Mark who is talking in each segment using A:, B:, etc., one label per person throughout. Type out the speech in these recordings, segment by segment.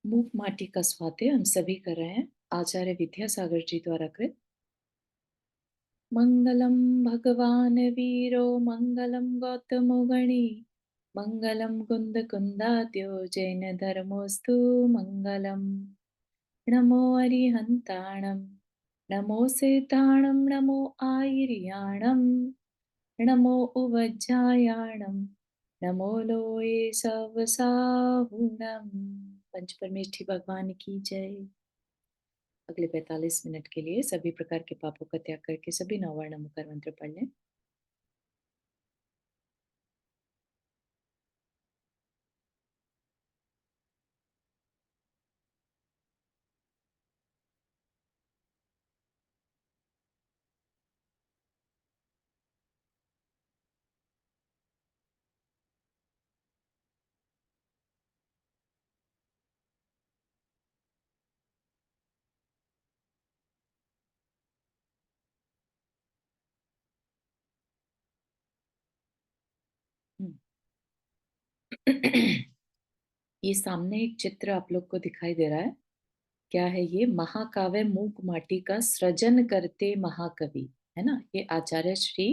A: मूक माटी का स्वाध्याय हम सभी कर रहे हैं। आचार्य विद्यासागर जी द्वारा कृत। मंगलम भगवान वीरो मंगलम गौतमो गणी मंगलम कुंद कुंदाद्यो जैन धर्मोस्तु मंगलम। नमो अरिहंताणम नमो सेताणम नमो आयर्याणम नमो उवज्जायाणम नमो लोये सवसाहुणम। पंच परमेष्ठी भगवान की जय। अगले 45 मिनट के लिए सभी प्रकार के पापों का त्याग करके सभी नववर्ण मुखर मंत्र पढ़ लें। ये सामने एक चित्र आप लोग को दिखाई दे रहा है। क्या है ये? महाकाव्य मूक माटी का सृजन करते महाकवि, है ना। ये आचार्य श्री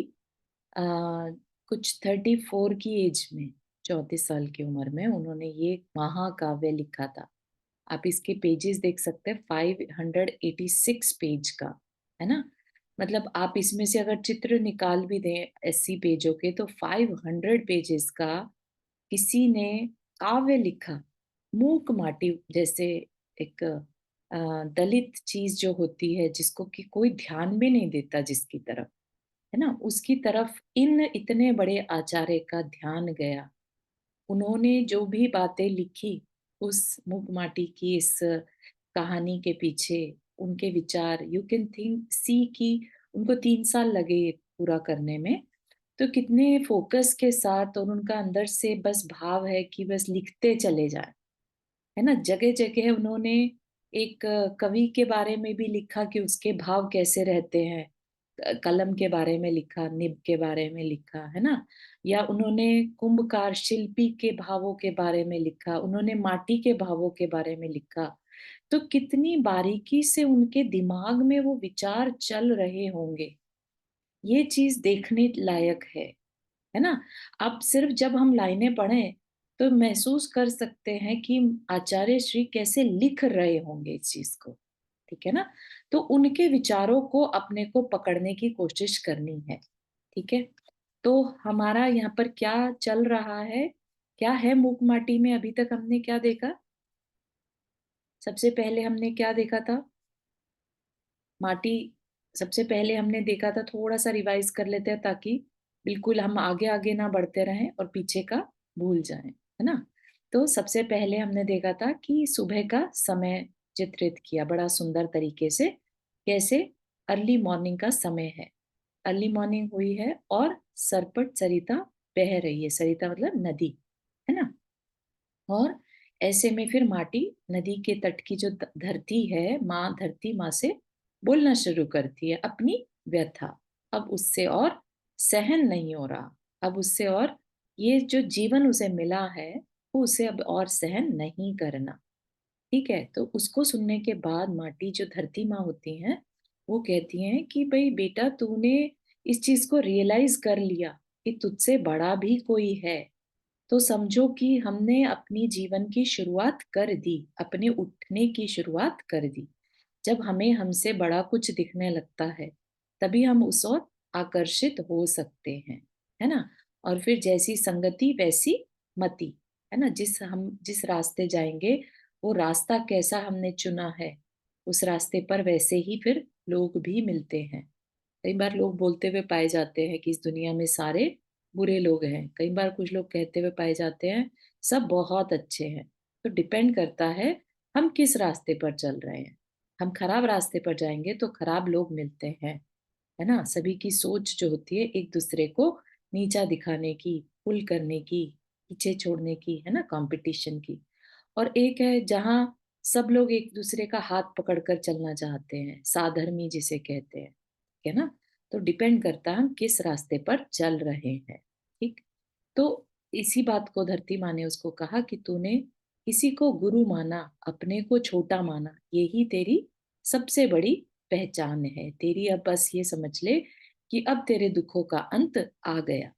A: आ, कुछ 34 की एज में, 34 साल की उम्र में उन्होंने ये महाकाव्य लिखा था। आप इसके पेजेस देख सकते हैं, 586 पेज का, है ना। मतलब आप इसमें से अगर चित्र निकाल भी दें 80 पेजों के, तो 500 पेजेस का किसी ने काव्य लिखा। मूक माटी जैसे एक दलित चीज जो होती है, जिसको कि कोई ध्यान भी नहीं देता, जिसकी तरफ, है ना, उसकी तरफ इन इतने बड़े आचार्य का ध्यान गया। उन्होंने जो भी बातें लिखी उस मूक माटी की इस कहानी के पीछे, उनके विचार, यू कैन थिंक सी कि उनको 3 साल लगे पूरा करने में। तो कितने फोकस के साथ, और उनका अंदर से बस भाव है कि बस लिखते चले जाए, है ना। जगह जगह उन्होंने एक कवि के बारे में भी लिखा कि उसके भाव कैसे रहते हैं। कलम के बारे में लिखा, निब के बारे में लिखा, है ना। या उन्होंने कुंभकार शिल्पी के भावों के बारे में लिखा, उन्होंने माटी के भावों के बारे में लिखा। तो कितनी बारीकी से उनके दिमाग में वो विचार चल रहे होंगे, ये चीज देखने लायक है ना। अब सिर्फ जब हम लाइनें पढ़ें तो महसूस कर सकते हैं कि आचार्य श्री कैसे लिख रहे होंगे इस चीज को, ठीक है ना। तो उनके विचारों को अपने को पकड़ने की कोशिश करनी है, ठीक है। तो हमारा यहाँ पर क्या चल रहा है, क्या है मूक माटी में? अभी तक हमने क्या देखा? सबसे पहले हमने क्या देखा था? माटी। सबसे पहले हमने देखा था, थोड़ा सा रिवाइज कर लेते हैं ताकि बिल्कुल हम आगे आगे ना बढ़ते रहें और पीछे का भूल जाएं, है ना। तो सबसे पहले हमने देखा था कि सुबह का समय चित्रित किया बड़ा सुंदर तरीके से। कैसे? अर्ली मॉर्निंग का समय है, अर्ली मॉर्निंग हुई है और सरपट सरिता बह रही है। सरिता मतलब नदी, है ना। और ऐसे में फिर माटी, नदी के तट की जो धरती है, माँ धरती माँ से बोलना शुरू करती है अपनी व्यथा। अब उससे और सहन नहीं हो रहा, अब उससे और ये जो जीवन उसे मिला है वो उसे अब और सहन नहीं करना, ठीक है। तो उसको सुनने के बाद माटी, जो धरती माँ होती हैं, वो कहती हैं कि भाई बेटा, तूने इस चीज को रियलाइज कर लिया कि तुझसे बड़ा भी कोई है, तो समझो कि हमने अपनी जीवन की शुरुआत कर दी, अपने उठने की शुरुआत कर दी। जब हमें हमसे बड़ा कुछ दिखने लगता है, तभी हम उस ओर आकर्षित हो सकते हैं, है ना। और फिर जैसी संगति वैसी मति, है ना। जिस रास्ते जाएंगे, वो रास्ता कैसा हमने चुना है, उस रास्ते पर वैसे ही फिर लोग भी मिलते हैं। कई बार लोग बोलते हुए पाए जाते हैं कि इस दुनिया में सारे बुरे लोग हैं। कई बार कुछ लोग कहते हुए पाए जाते हैं सब बहुत अच्छे हैं। तो डिपेंड करता है हम किस रास्ते पर चल रहे हैं। हम खराब रास्ते पर जाएंगे तो खराब लोग मिलते हैं, है ना। सभी की सोच जो होती है एक दूसरे को नीचा दिखाने की, पुल करने की, पीछे छोड़ने की, है ना, कंपटीशन की। और एक है जहाँ सब लोग एक दूसरे का हाथ पकड़कर चलना चाहते हैं, साधर्मी जिसे कहते हैं, है ना। तो डिपेंड करता है हम किस रास्ते पर चल रहे हैं, ठीक। तो इसी बात को धरती माँ ने उसको कहा कि तूने किसी को गुरु माना, अपने को छोटा माना, यही तेरी सबसे बड़ी पहचान है तेरी। अब बस ये समझ ले कि अब तेरे दुखों का अंत आ गया,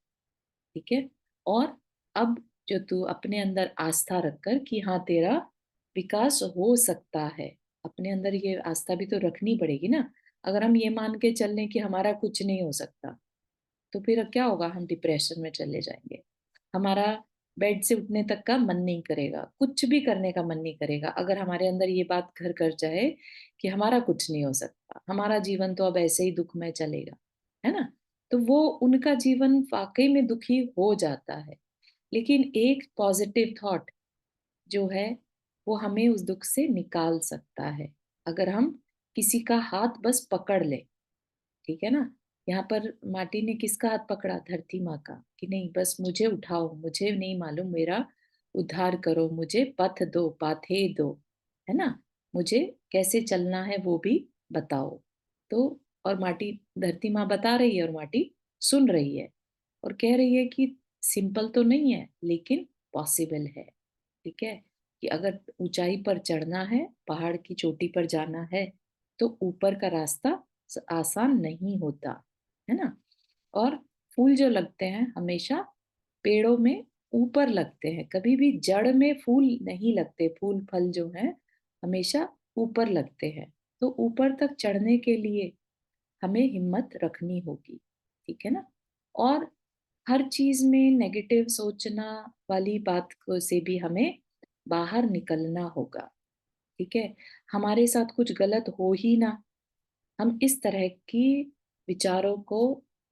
A: ठीक है। और अब जो तू अपने अंदर आस्था रखकर कि हाँ तेरा विकास हो सकता है, अपने अंदर ये आस्था भी तो रखनी पड़ेगी ना। अगर हम ये मान के चल लें कि हमारा कुछ नहीं हो सकता, तो फिर क्या होगा, हम डिप्रेशन में चले जाएंगे। हमारा बेड से उठने तक का मन नहीं करेगा, कुछ भी करने का मन नहीं करेगा, अगर हमारे अंदर ये बात घर कर जाए कि हमारा कुछ नहीं हो सकता, हमारा जीवन तो अब ऐसे ही दुखमय चलेगा, है ना। तो वो उनका जीवन वाकई में दुखी हो जाता है। लेकिन एक पॉजिटिव थॉट जो है वो हमें उस दुख से निकाल सकता है, अगर हम किसी का हाथ बस पकड़ ले, ठीक है ना। यहाँ पर माटी ने किसका हाथ पकड़ा, धरती माँ का, कि नहीं बस मुझे उठाओ, मुझे नहीं मालूम, मेरा उद्धार करो, मुझे पथ दो, पाथे दो, है ना, मुझे कैसे चलना है वो भी बताओ। तो और माटी, धरती माँ बता रही है और माटी सुन रही है और कह रही है कि सिंपल तो नहीं है लेकिन पॉसिबल है, ठीक है। कि अगर ऊंचाई पर चढ़ना है, पहाड़ की चोटी पर जाना है, तो ऊपर का रास्ता आसान नहीं होता, है ना। और फूल जो लगते हैं हमेशा पेड़ों में ऊपर लगते हैं, कभी भी जड़ में फूल नहीं लगते, फूल फल जो है हमेशा ऊपर लगते हैं। तो ऊपर तक चढ़ने के लिए हमें हिम्मत रखनी होगी, ठीक है ना। और हर चीज में नेगेटिव सोचना वाली बात को से भी हमें बाहर निकलना होगा, ठीक है। हमारे साथ कुछ गलत हो ही ना, हम इस तरह की विचारों को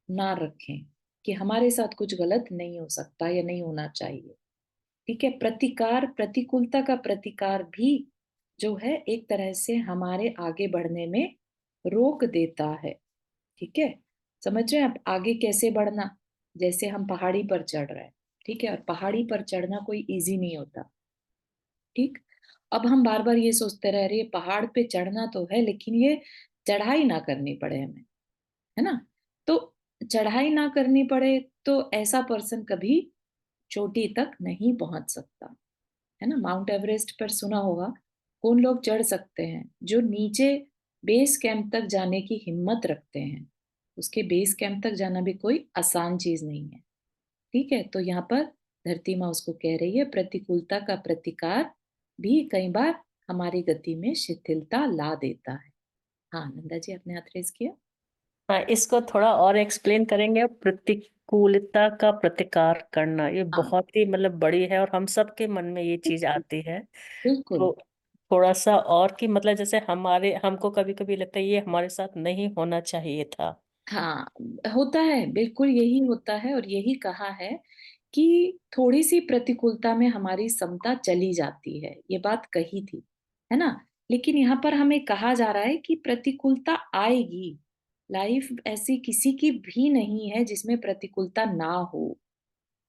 A: ना रखें कि हमारे साथ कुछ गलत नहीं हो सकता या नहीं होना चाहिए, ठीक है। प्रतिकार, प्रतिकूलता का प्रतिकार भी जो है एक तरह से हमारे आगे बढ़ने में रोक देता है, ठीक है। समझ रहे हैं आप आगे कैसे बढ़ना, जैसे हम पहाड़ी पर चढ़ रहे हैं, ठीक है, और पहाड़ी पर चढ़ना कोई इजी नहीं होता, ठीक। अब हम बार बार ये सोचते रह रहे हैं पहाड़ पे चढ़ना तो है लेकिन ये चढ़ाई ना करनी पड़े हमें, है ना। तो चढ़ाई ना करनी पड़े तो ऐसा पर्सन कभी चोटी तक नहीं पहुंच सकता, है ना। माउंट एवरेस्ट पर सुना होगा, कौन लोग चढ़ सकते हैं, जो नीचे बेस कैंप तक जाने की हिम्मत रखते हैं। उसके बेस कैंप तक जाना भी कोई आसान चीज नहीं है, ठीक है। तो यहाँ पर धरती माँ उसको कह रही है प्रतिकूलता का प्रतिकार भी कई बार हमारी गति में शिथिलता ला देता है। हाँ नंदा जी, आपने हाथ रेज किया।
B: हाँ, इसको थोड़ा और एक्सप्लेन करेंगे। प्रतिकूलता का प्रतिकार करना ये
A: हाँ
B: बहुत ही मतलब बड़ी है और हम सब के मन में ये चीज
A: बिल्कुल
B: आती है।
A: बिल्कुल।
B: तो थोड़ा सा और कि मतलब जैसे हमारे हमको कभी कभी लगता है ये हमारे साथ नहीं होना चाहिए था।
A: हाँ होता है, बिल्कुल यही होता है और यही कहा है कि थोड़ी सी प्रतिकूलता में हमारी समता चली जाती है, ये बात कही थी, है ना। लेकिन यहाँ पर हमें कहा जा रहा है कि प्रतिकूलता आएगी, लाइफ ऐसी किसी की भी नहीं है जिसमें प्रतिकूलता ना हो।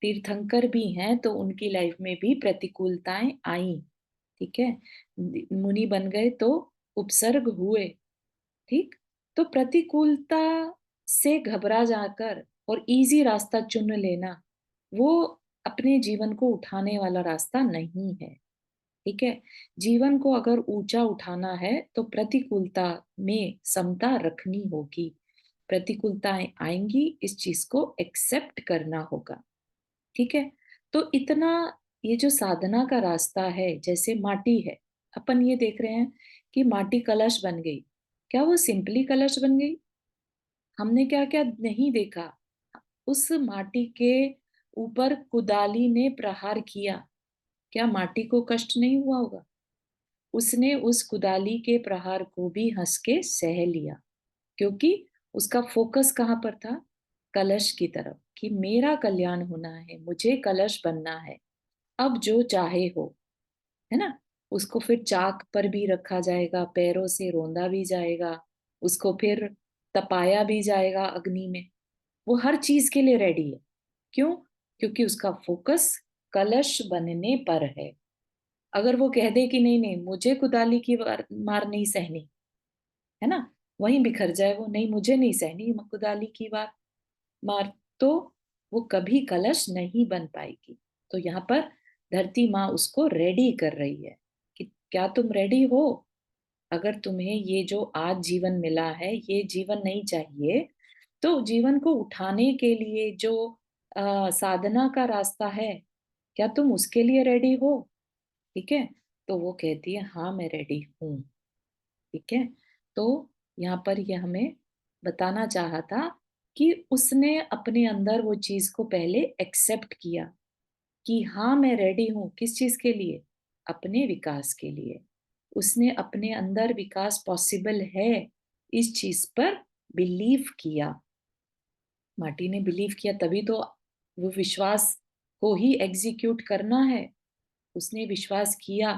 A: तीर्थंकर भी हैं तो उनकी लाइफ में भी प्रतिकूलताएं आई, ठीक है। मुनि बन गए तो उपसर्ग हुए, ठीक। तो प्रतिकूलता से घबरा जाकर और इजी रास्ता चुन लेना वो अपने जीवन को उठाने वाला रास्ता नहीं है, ठीक है। जीवन को अगर ऊंचा उठाना है तो प्रतिकूलता में समता रखनी होगी, प्रतिकूलताएं आएंगी, इस चीज को एक्सेप्ट करना होगा, ठीक है। तो इतना, ये जो साधना का रास्ता है, जैसे माटी है, अपन ये देख रहे हैं कि माटी कलश बन गई, क्या वो सिंपली कलश बन गई, हमने क्या क्या नहीं देखा। उस माटी के ऊपर कुदाली ने प्रहार किया, क्या माटी को कष्ट नहीं हुआ होगा, उसने उस कुदाली के प्रहार को भी हंस के सह लिया, क्योंकि उसका फोकस कहाँ पर था, कलश की तरफ, कि मेरा कल्याण होना है, मुझे कलश बनना है, अब जो चाहे हो, है ना। उसको फिर चाक पर भी रखा जाएगा, पैरों से रौंदा भी जाएगा, उसको फिर तपाया भी जाएगा अग्नि में, वो हर चीज के लिए रेडी है। क्यों? क्योंकि उसका फोकस कलश बनने पर है। अगर वो कह दे कि नहीं नहीं मुझे कुदाली की मार नहीं सहनी, है ना, वहीं बिखर जाए वो, नहीं मुझे नहीं सहनी कुदाली की मार, तो वो कभी कलश नहीं बन पाएगी। तो यहाँ पर धरती माँ उसको रेडी कर रही है कि क्या तुम रेडी हो? अगर तुम्हें ये जो आज जीवन मिला है, ये जीवन नहीं चाहिए, तो जीवन को उठाने के लिए जो साधना का रास्ता है, क्या तुम उसके लिए रेडी हो? ठीक है? तो वो कहती है, हाँ, मैं रेडी हूँ। ठीक है? तो यहाँ पर ये हमें बताना चाहा था कि उसने अपने अंदर वो चीज़ को पहले एक्सेप्ट किया कि हाँ, मैं रेडी हूँ। किस चीज़ के लिए? अपने विकास के लिए। उसने अपने अंदर विकास पॉसिबल है, इस चीज़ पर बिलीव किया। माटी ने बिलीव किया तभी तो वो विश्वास को ही एग्ज़ीक्यूट करना है। उसने विश्वास किया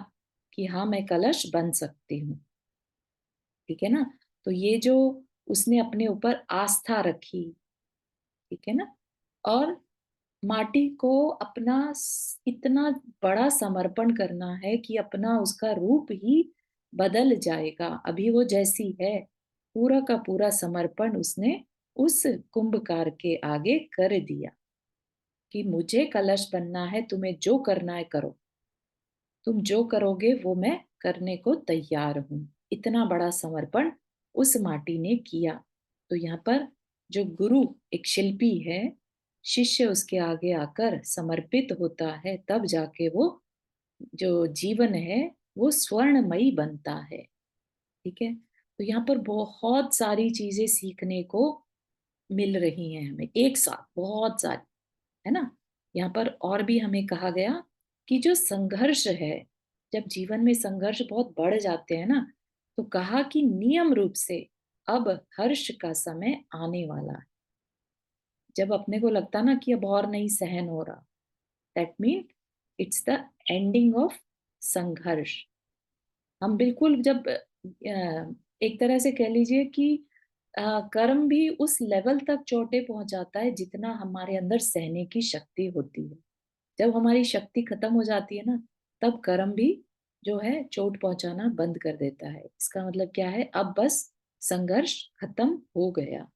A: कि हाँ, मैं कलश बन सकती हूँ। ठीक है ना? तो ये जो उसने अपने ऊपर आस्था रखी, ठीक है ना? और माटी को अपना इतना बड़ा समर्पण करना है कि अपना उसका रूप ही बदल जाएगा। अभी वो जैसी है, पूरा का पूरा समर्पण उसने उस कुंभकार के आगे कर दिया कि मुझे कलश बनना है, तुम्हें जो करना है करो। तुम जो करोगे वो मैं करने को तैयार हूँ। इतना बड़ा समर्पण उस माटी ने किया। तो यहाँ पर जो गुरु एक शिल्पी है, शिष्य उसके आगे आकर समर्पित होता है, तब जाके वो जो जीवन है वो स्वर्णमयी बनता है। ठीक है? तो यहाँ पर बहुत सारी चीजें सीखने को मिल रही हैं हमें एक साथ, बहुत सारी, है ना? यहाँ पर और भी हमें कहा गया कि जो संघर्ष है, जब जीवन में संघर्ष बहुत बढ़ जाते हैं ना, तो कहा कि नियम रूप से अब हर्ष का समय आने वाला है। जब अपने को लगता ना कि अब और नहीं सहन हो रहा, that mean it's the ending of संघर्ष। हम बिल्कुल जब एक तरह से कह लीजिए कि कर्म भी उस लेवल तक चोटे पहुंच जाता है जितना हमारे अंदर सहने की शक्ति होती है। जब हमारी शक्ति खत्म हो जाती है ना, तब कर्म भी जो है चोट पहुंचाना बंद कर देता है। इसका मतलब क्या है? अब बस संघर्ष खत्म हो गया।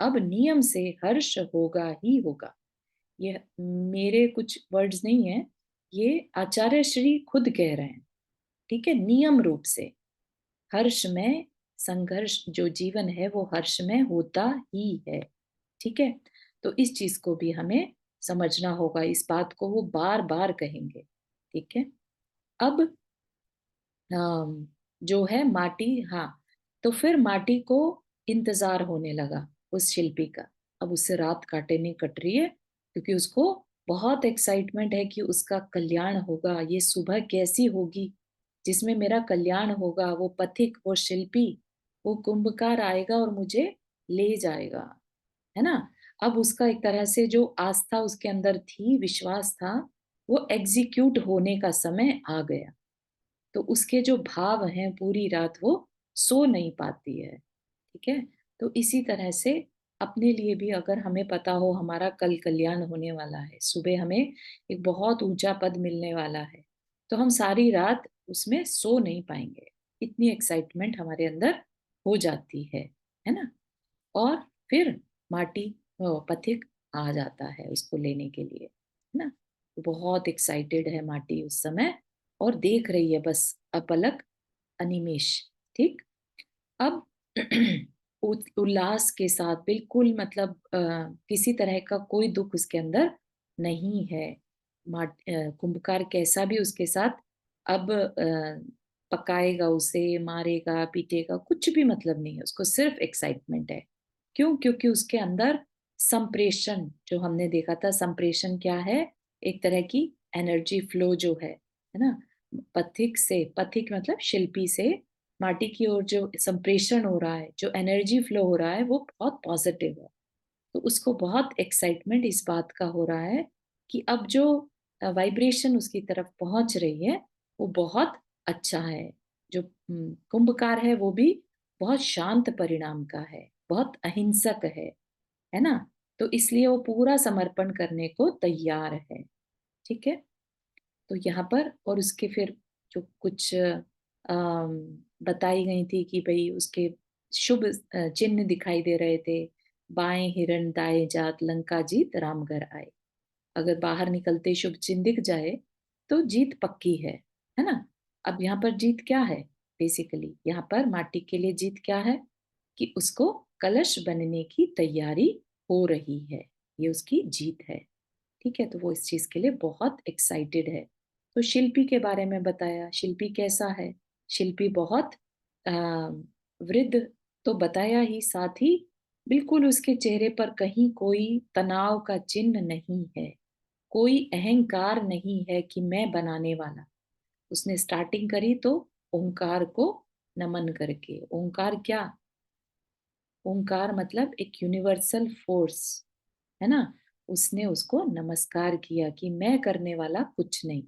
A: अब नियम से हर्ष होगा ही होगा। ये मेरे कुछ वर्ड्स नहीं है, ये आचार्य श्री खुद कह रहे हैं। ठीक है? नियम रूप से हर्ष में संघर्ष जो जीवन है वो हर्ष में होता ही है। ठीक है? तो इस चीज को भी हमें समझना होगा, इस बात को वो बार बार कहेंगे। ठीक है? अब जो है माटी, हाँ, तो फिर माटी को इंतजार होने लगा उस शिल्पी का। अब उससे रात काटे नहीं कट रही है, क्योंकि उसको बहुत एक्साइटमेंट है कि उसका कल्याण होगा, ये सुबह कैसी होगी जिसमें मेरा कल्याण होगा। वो पथिक, वो शिल्पी, वो कुंभकार आएगा और मुझे ले जाएगा, है ना? अब उसका एक तरह से जो आस्था उसके अंदर थी, विश्वास था, वो एग्जीक्यूट होने का समय आ गया। तो उसके जो भाव हैं, पूरी रात वो सो नहीं पाती है। ठीक है? तो इसी तरह से अपने लिए भी अगर हमें पता हो हमारा कल कल्याण होने वाला है, सुबह हमें एक बहुत ऊंचा पद मिलने वाला है, तो हम सारी रात उसमें सो नहीं पाएंगे। इतनी एक्साइटमेंट हमारे अंदर हो जाती है ना? और फिर माटी पथिक आ जाता है उसको लेने के लिए, है ना? तो बहुत एक्साइटेड है माटी उस समय और देख रही है बस अपलक अनिमेष। ठीक? अब उल्लास के साथ बिल्कुल, मतलब किसी तरह का कोई दुख उसके अंदर नहीं है। कुंभकार कैसा भी उसके साथ अब पकाएगा उसे, मारेगा, पीटेगा, कुछ भी मतलब नहीं है उसको, सिर्फ एक्साइटमेंट है। क्यों? क्योंकि उसके अंदर संप्रेषण, जो हमने देखा था, संप्रेषण क्या है? एक तरह की एनर्जी फ्लो जो है ना? पथिक से, पथिक मतलब शिल्पी से माटी की ओर जो संप्रेषण हो रहा है, जो एनर्जी फ्लो हो रहा है, वो बहुत पॉजिटिव है। तो उसको बहुत एक्साइटमेंट इस बात का हो रहा है कि अब जो वाइब्रेशन उसकी तरफ पहुंच रही है वो बहुत अच्छा है। जो कुंभकार है वो भी बहुत शांत परिणाम का है, बहुत अहिंसक है ना? तो इसलिए वो पूरा समर्पण करने को तैयार है। ठीक है? तो यहाँ पर और उसके फिर जो कुछ बताई गई थी कि भाई उसके शुभ चिन्ह दिखाई दे रहे थे। बाएं हिरण दाएं जात लंका जीत राम घर आए। अगर बाहर निकलते शुभ चिन्ह दिख जाए तो जीत पक्की है ना? अब यहाँ पर जीत क्या है? बेसिकली यहाँ पर माटी के लिए जीत क्या है? कि उसको कलश बनने की तैयारी हो रही है, ये उसकी जीत है। ठीक है, तो वो इस चीज के लिए बहुत एक्साइटेड है। तो शिल्पी के बारे में बताया, शिल्पी कैसा है? शिल्पी बहुत आ, वृद्ध तो बताया ही, साथ ही बिल्कुल उसके चेहरे पर कहीं कोई तनाव का चिन्ह नहीं है, कोई अहंकार नहीं है कि मैं बनाने वाला। उसने स्टार्टिंग करी तो ओंकार को नमन करके। ओंकार क्या? ओंकार मतलब एक यूनिवर्सल फोर्स, है ना? उसने उसको नमस्कार किया कि मैं करने वाला कुछ नहीं।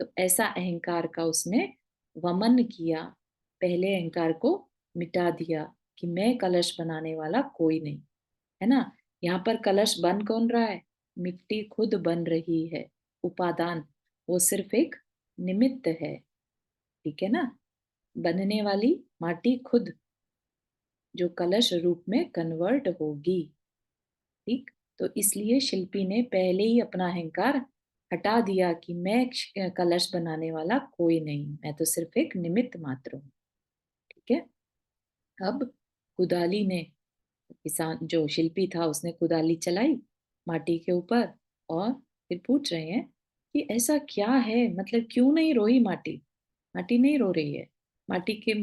A: तो ऐसा अहंकार का उसने वमन किया, पहले अहंकार को मिटा दिया कि मैं कलश बनाने वाला कोई नहीं, है ना? यहाँ पर कलश बन कौन रहा है? मिट्टी खुद बन रही है, उपादान। वो सिर्फ एक निमित्त है, ठीक है ना? बनने वाली माटी खुद, जो कलश रूप में कन्वर्ट होगी। ठीक, तो इसलिए शिल्पी ने पहले ही अपना अहंकार हटा दिया कि मैं कलश बनाने वाला कोई नहीं, मैं तो सिर्फ एक निमित्त मात्र हूँ। ठीक है, अब कुदाली ने, किसान जो शिल्पी था उसने कुदाली चलाई माटी के ऊपर, और फिर पूछ रहे हैं कि ऐसा क्या है, मतलब क्यों नहीं रोई माटी? माटी नहीं रो रही है। माटी के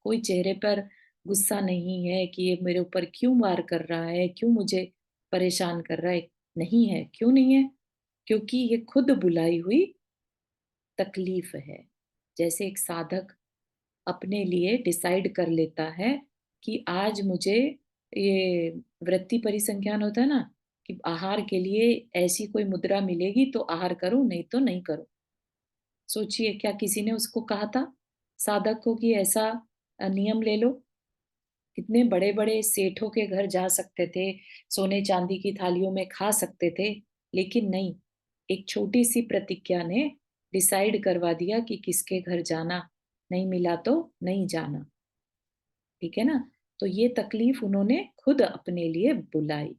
A: कोई चेहरे पर गुस्सा नहीं है कि ये मेरे ऊपर क्यों वार कर रहा है, क्यों मुझे परेशान कर रहा है। नहीं है, क्यों नहीं है? क्योंकि ये खुद बुलाई हुई तकलीफ है। जैसे एक साधक अपने लिए डिसाइड कर लेता है कि आज मुझे, ये वृत्ति परिसंख्यान होता है ना, कि आहार के लिए ऐसी कोई मुद्रा मिलेगी तो आहार करूं, नहीं तो नहीं करूं। सोचिए, क्या किसी ने उसको कहा था साधक को कि ऐसा नियम ले लो? कितने बड़े बड़े सेठों के घर जा सकते थे, सोने चांदी की थालियों में खा सकते थे, लेकिन नहीं, एक छोटी सी प्रतिज्ञा ने डिसाइड करवा दिया कि किसके घर जाना, नहीं मिला तो नहीं जाना। ठीक है ना? तो ये तकलीफ उन्होंने खुद अपने लिए बुलाई।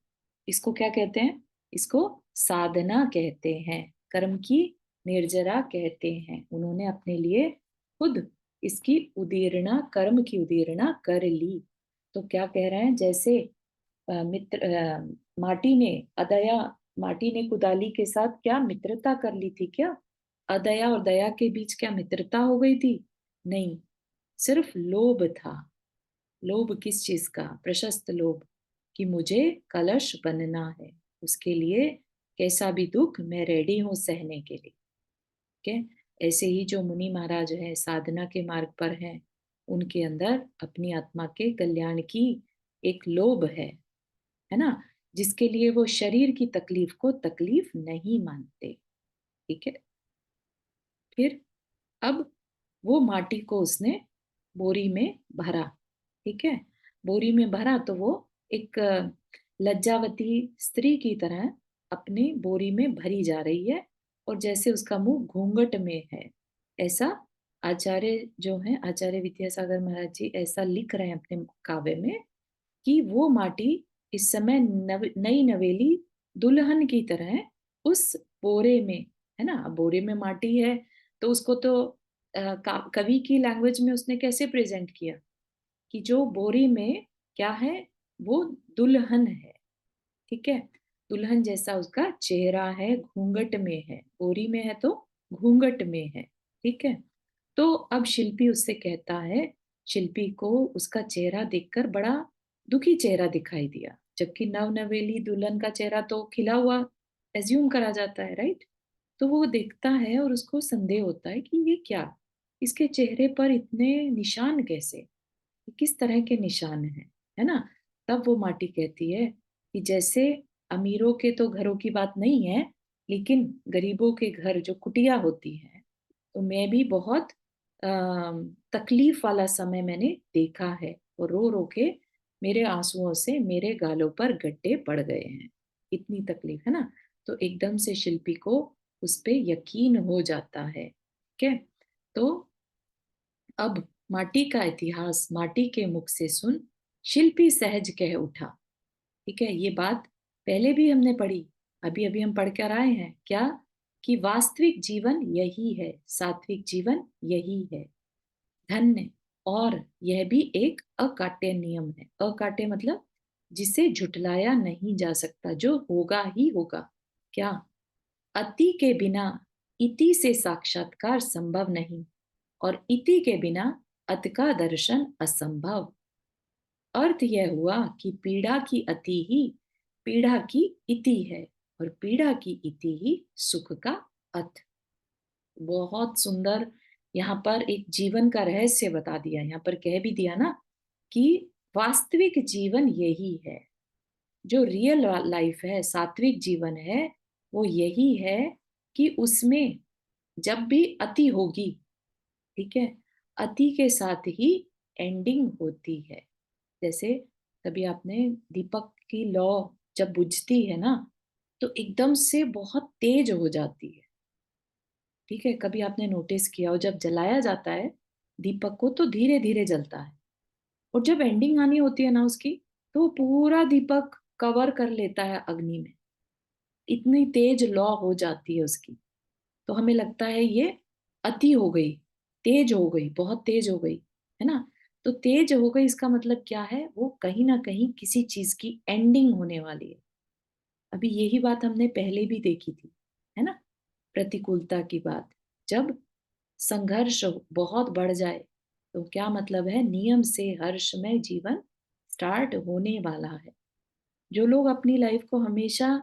A: इसको क्या कहते हैं? इसको साधना कहते हैं, कर्म की निर्जरा कहते हैं। उन्होंने अपने लिए खुद इसकी उदीरना, कर्म की उदीरना कर ली। तो क्या कह रहे हैं? जैसे माटी ने, अदया, माटी ने कुदाली के साथ क्या मित्रता कर ली थी क्या? अदया और दया के बीच क्या मित्रता हो गई थी? नहीं, सिर्फ लोभ था। लोभ किस चीज का? प्रशस्त लोभ, कि मुझे कलश बनना है, उसके लिए कैसा भी दुख मैं रेडी हूं सहने के लिए। ठीक है, ऐसे ही जो मुनि महाराज हैं, साधना के मार्ग पर हैं, उनके अंदर अपनी आत्मा के कल्याण की एक लोभ है ना, जिसके लिए वो शरीर की तकलीफ को तकलीफ नहीं मानते। ठीक है, फिर अब वो माटी को उसने बोरी में भरा। ठीक है, बोरी में भरा तो वो एक लज्जावती स्त्री की तरह अपनी बोरी में भरी जा रही है, और जैसे उसका मुंह घूंघट में है, ऐसा आचार्य जो है, आचार्य विद्यासागर महाराज जी ऐसा लिख रहे हैं अपने काव्य में, कि वो माटी इस समय नई नवेली दुल्हन की तरह उस बोरे में, है ना? बोरे में माटी है, तो उसको तो कवि की लैंग्वेज में उसने कैसे प्रेजेंट किया कि जो बोरी में क्या है, वो दुल्हन है। ठीक है, दुल्हन जैसा उसका चेहरा है, घूंघट में है, बोरी में है तो घूंघट में है। ठीक है, तो अब शिल्पी उससे कहता है, शिल्पी को उसका चेहरा देखकर बड़ा दुखी चेहरा दिखाई दिया, जबकि नवनवेली दुल्हन का चेहरा तो खिला हुआ एज्यूम करा जाता है, राइट? तो वो देखता है और उसको संदेह होता है कि ये क्या, इसके चेहरे पर इतने निशान कैसे, ये किस तरह के निशान हैं, है ना? तब वो माटी कहती है कि जैसे अमीरों के तो घरों की बात नहीं है, लेकिन गरीबों के घर जो कुटिया होती है, तो मैं भी बहुत तकलीफ वाला समय मैंने देखा है, और रो रो के मेरे आंसुओं से मेरे गालों पर गड्ढे पड़ गए हैं, इतनी तकलीफ है ना। तो एकदम से शिल्पी को उस पे यकीन हो जाता है। ठीक है, तो अब माटी का इतिहास माटी के मुख से सुन, शिल्पी सहज कह उठा। ठीक है, ये बात पहले भी हमने पढ़ी, अभी अभी हम पढ़ कर आए हैं क्या? कि वास्तविक जीवन यही है, सात्विक जीवन यही है, धन्य। और यह भी एक अकाट्य नियम है। अकाट्य मतलब जिसे झुटलाया नहीं जा सकता, जो होगा ही होगा। क्या? अति के बिना इति से साक्षात्कार संभव नहीं, और इति के बिना अत का दर्शन असंभव। अर्थ यह हुआ कि पीड़ा की अति ही पीड़ा की इति है, और पीड़ा की इति ही सुख का अत। बहुत सुंदर। यहाँ पर एक जीवन का रहस्य बता दिया, यहाँ पर कह भी दिया ना कि वास्तविक जीवन यही है, जो रियल लाइफ है, सात्विक जीवन है, वो यही है कि उसमें जब भी अति होगी, ठीक है, अति के साथ ही एंडिंग होती है। जैसे कभी आपने दीपक की लौ जब बुझती है ना, तो एकदम से बहुत तेज हो जाती है। ठीक है, कभी आपने नोटिस किया हो, जब जलाया जाता है दीपक को तो धीरे धीरे जलता है, और जब एंडिंग आनी होती है ना उसकी, तो पूरा दीपक कवर कर लेता है अग्नि में। इतनी तेज लौ हो जाती है उसकी। तो हमें लगता है ये अति हो गई, तेज हो गई, बहुत तेज हो गई, है ना। तो तेज हो गई इसका मतलब क्या है? वो कहीं ना कहीं किसी चीज की एंडिंग होने वाली है। अभी यही बात हमने पहले भी देखी थी, है ना, प्रतिकूलता की बात। जब संघर्ष बहुत बढ़ जाए, तो क्या मतलब है? नियम से हर्षमय जीवन स्टार्ट होने वाला है। जो लोग अपनी लाइफ को हमेशा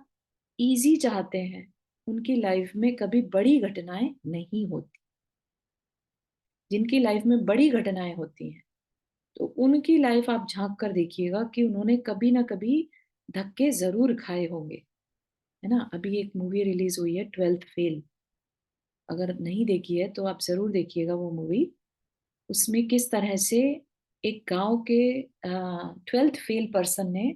A: इजी चाहते हैं, उनकी लाइफ में कभी बड़ी घटनाएं नहीं होती। जिनकी लाइफ में बड़ी घटनाएं होती हैं, तो उनकी लाइफ आप झांक कर देखिएगा कि उन्होंने कभी ना कभी धक्के जरूर खाए होंगे, है ना। अभी एक मूवी रिलीज हुई है, 12th फेल। अगर नहीं देखी है तो आप जरूर देखिएगा वो मूवी। उसमें किस तरह से एक गांव के 12th फेल पर्सन ने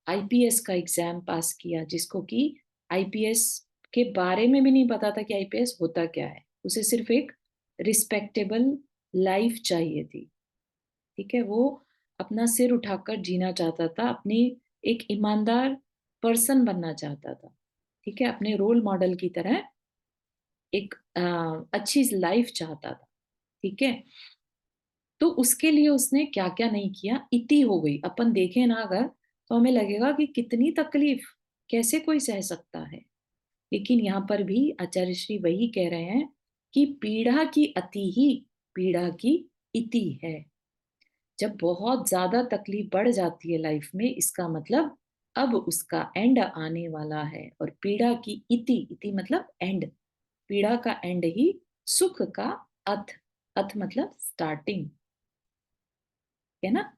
A: आईपीएस का एग्जाम पास किया, जिसको कि आईपीएस के बारे में भी नहीं पता था कि आईपीएस होता क्या है। उसे सिर्फ एक रिस्पेक्टेबल लाइफ चाहिए थी, ठीक है। वो अपना सिर उठाकर जीना चाहता था, अपनी एक ईमानदार पर्सन बनना चाहता था, ठीक है, अपने रोल मॉडल की तरह एक अच्छी लाइफ चाहता था, ठीक है। तो उसके लिए उसने क्या क्या नहीं किया, इति हो गई। अपन देखें ना अगर, तो हमें लगेगा कि कितनी तकलीफ, कैसे कोई सह सकता है। लेकिन यहाँ पर भी आचार्य श्री वही कह रहे हैं कि पीड़ा की अति ही पीड़ा की इति है। जब बहुत ज्यादा तकलीफ बढ़ जाती है लाइफ में, इसका मतलब अब उसका एंड आने वाला है। और पीड़ा की इति, इति मतलब एंड, पीड़ा का एंड ही सुख का अथ। अथ मतलब स्टार्टिंग, है ना।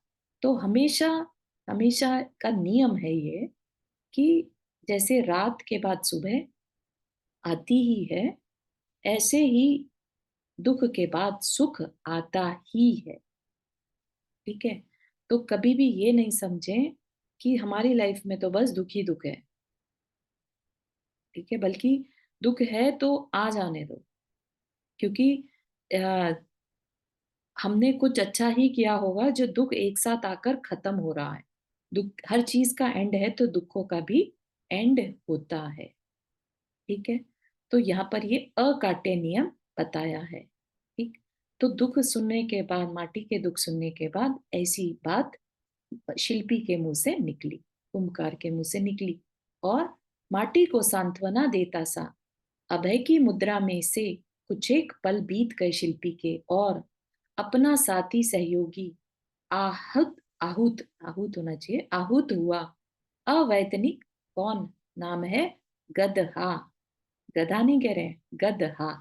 A: तो हमेशा हमेशा का नियम है ये कि जैसे रात के बाद सुबह आती ही है, ऐसे ही दुख के बाद सुख आता ही है, ठीक है। तो कभी भी ये नहीं समझें कि हमारी लाइफ में तो बस दुख ही दुख है, ठीक है, बल्कि दुख है तो आ जाने दो। क्योंकि अ, हमने कुछ अच्छा ही किया होगा जो दुख एक साथ आकर खत्म हो रहा है। दुख, हर चीज का एंड है, तो दुखों का भी एंड होता है, ठीक है। तो यहाँ पर ये अकाट्य नियम बताया है, ठीक। तो दुख सुनने के बाद, माटी के दुख सुनने के बाद ऐसी बात शिल्पी के मुंह से निकली, कुम्भकार के मुंह से निकली। और माटी को सांत्वना देता सा अभय की मुद्रा में से कुछ एक पल बीत गए शिल्पी के, और अपना साथी सहयोगी आहत आहूत आहूत होना चाहिए, आहूत हुआ। अवैतनिक कौन? नाम है गदहा। गधा नहीं कह रहे हैं, गदहा।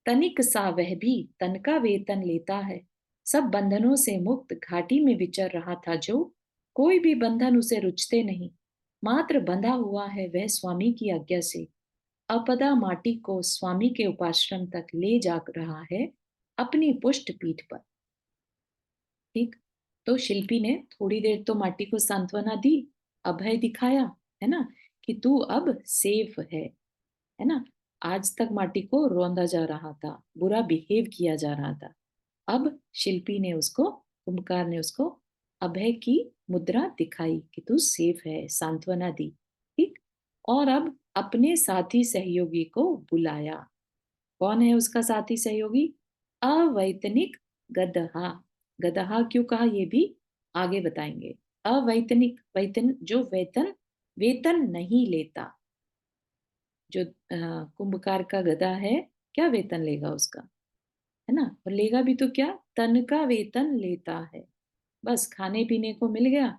A: तनिक सा वह भी तन का वेतन लेता है, सब बंधनों से मुक्त घाटी में विचर रहा था जो, कोई भी बंधन उसे रुचते नहीं, मात्र बंधा हुआ है वह स्वामी की आज्ञा से। अपदा माटी को स्वामी के उपाश्रम तक ले जा रहा है अपनी पुष्ट पीठ पर, ठीक। तो शिल्पी ने थोड़ी देर तो माटी को सांत्वना दी, अभय दिखाया, है ना, कि तू अब सेफ है ना। आज तक माटी को रौंदा जा रहा था, बुरा बिहेव किया जा रहा था। अब शिल्पी ने उसको, कुम्भकार ने उसको अभय की मुद्रा दिखाई कि तू सेफ है, सांत्वना दी, ठीक। और अब अपने साथी सहयोगी को बुलाया। कौन है उसका साथी सहयोगी? अवैतनिक गदहा। गदहा क्यों कहा ये भी आगे बताएंगे। अवैतनिक, वैतन जो वेतन वेतन नहीं लेता। जो कुंभकार का गधा है, क्या वेतन लेगा उसका, है ना? और लेगा भी तो क्या, तन का वेतन लेता है। बस खाने पीने को मिल गया,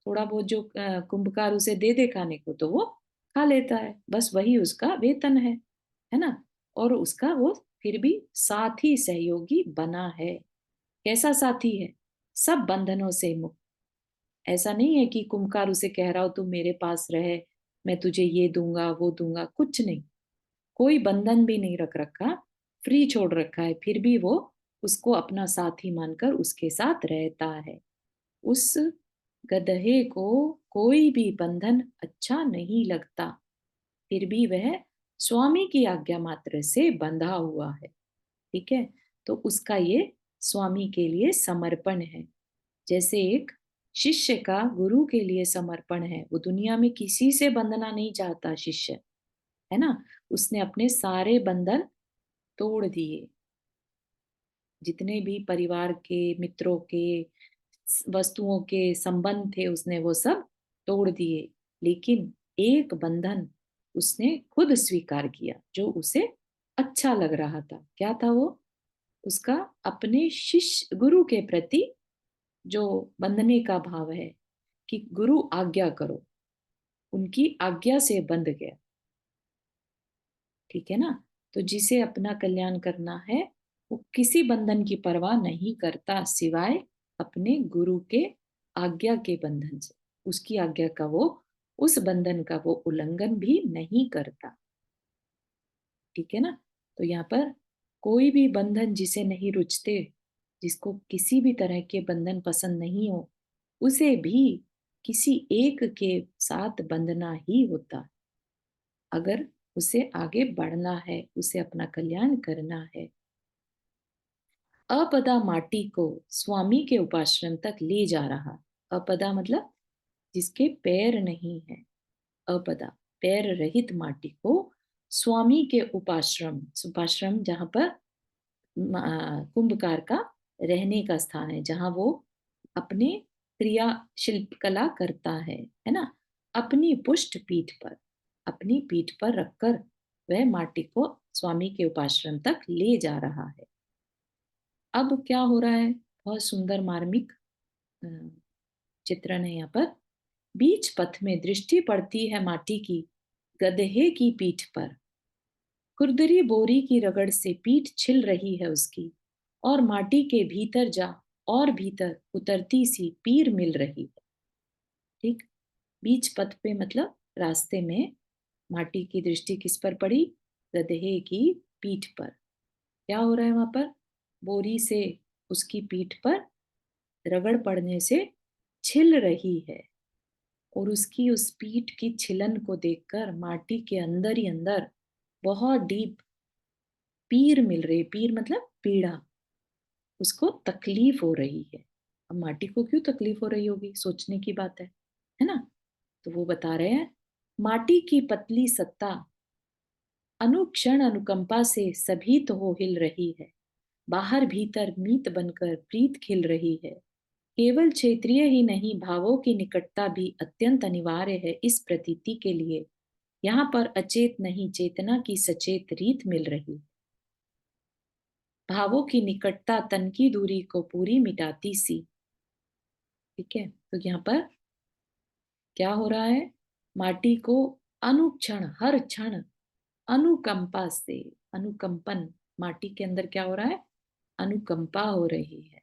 A: थोड़ा बहुत जो कुंभकार उसे दे दे खाने को तो वो खा लेता है, बस वही उसका वेतन है ना? और उसका वो फिर भी साथी सहयोगी बना है। कैसा साथी है? सब बंधनों से मुक्त। ऐसा नहीं है कि कुंभकार उसे कह रहा हो तू मेरे पास रहे, मैं तुझे ये दूंगा वो दूंगा, कुछ नहीं। कोई बंधन भी नहीं रख रखा, फ्री छोड़ रखा है, फिर भी वो उसको अपना साथी मानकर उसके साथ रहता है। उस गधे को कोई भी बंधन अच्छा नहीं लगता, फिर भी वह स्वामी की आज्ञा मात्र से बंधा हुआ है। ठीक है? तो उसका ये स्वामी के लिए समर्पण है। जैसे एक शिष्य का गुरु के लिए समर्पण है, वो दुनिया में किसी से बंधना नहीं चाहता शिष्य, है ना? उसने अपने सारे बंधन तोड़ दिए, जितने भी परिवार के, मित्रों के, वस्तुओं के संबंध थे उसने वो सब तोड़ दिए। लेकिन एक बंधन उसने खुद स्वीकार किया जो उसे अच्छा लग रहा था। क्या था वो? उसका अपने शिष्य गुरु के प्रति जो बंधने का भाव है कि गुरु आज्ञा करो, उनकी आज्ञा से बंध गया। ठीक है ना? तो जिसे अपना कल्याण करना है वो किसी बंधन की परवाह नहीं करता सिवाय अपने गुरु के आज्ञा के बंधन से। उसकी आज्ञा का वो, उस बंधन का वो उल्लंघन भी नहीं करता। ठीक है ना? तो यहाँ पर कोई भी बंधन जिसे नहीं रुचते, जिसको किसी भी तरह के बंधन पसंद नहीं हो, उसे भी किसी एक के साथ बंधना ही होता है। अगर उसे आगे बढ़ना है, उसे अपना कल्याण करना है। अपदा माटी को स्वामी के उपाश्रम तक ले जा रहा। अपदा मतलब जिसके पैर नहीं है। अपदा पैर रहित माटी को स्वामी के उपाश्रम, उपाश्रम जहां पर कुंभकार का रहने का स्थान है, जहां वो अपने क्रिया शिल्प कला करता है ना? अपनी पुष्ट पीठ पर, अपनी पीठ पर रखकर वह माटी को स्वामी के उपाश्रम तक ले जा रहा है। अब क्या हो रहा है? बहुत सुंदर मार्मिक अ, चित्रण है यहाँ पर। बीच पथ में दृष्टि पड़ती है माटी की, गधे की पीठ पर। खुरदरी बोरी की रगड़ से पीठ छिल रही है उसकी, और माटी के भीतर जा और भीतर उतरती सी पीर मिल रही है। ठीक? बीच पथ पे मतलब रास्ते में माटी की दृष्टि किस पर पड़ी? गधे की पीठ पर। क्या हो रहा है वहां पर? बोरी से उसकी पीठ पर रगड़ पड़ने से छिल रही है, और उसकी उस पीठ की छिलन को देखकर माटी के अंदर ही अंदर बहुत डीप पीर मिल रही। पीर मतलब पीड़ा, उसको तकलीफ हो रही है। अब माटी को क्यों तकलीफ हो रही होगी, सोचने की बात है ना? तो वो बता रहे हैं, माटी की पतली सत्ता अनुक्षण अनुकंपा से सभी तो हो हिल रही है, बाहर भीतर मीत बनकर प्रीत खिल रही है। केवल क्षेत्रीय ही नहीं, भावों की निकटता भी अत्यंत अनिवार्य है इस प्रतीति के लिए। यहाँ पर अचेत नहीं, चेतना की सचेत रीत मिल रही। भावों की निकटता तन की दूरी को पूरी मिटाती सी। ठीक है? तो यहाँ पर क्या हो रहा है? माटी को अनुक्षण, हर क्षण अनुकंपा से, अनुकंपन, माटी के अंदर क्या हो रहा है? अनुकंपा हो रही है।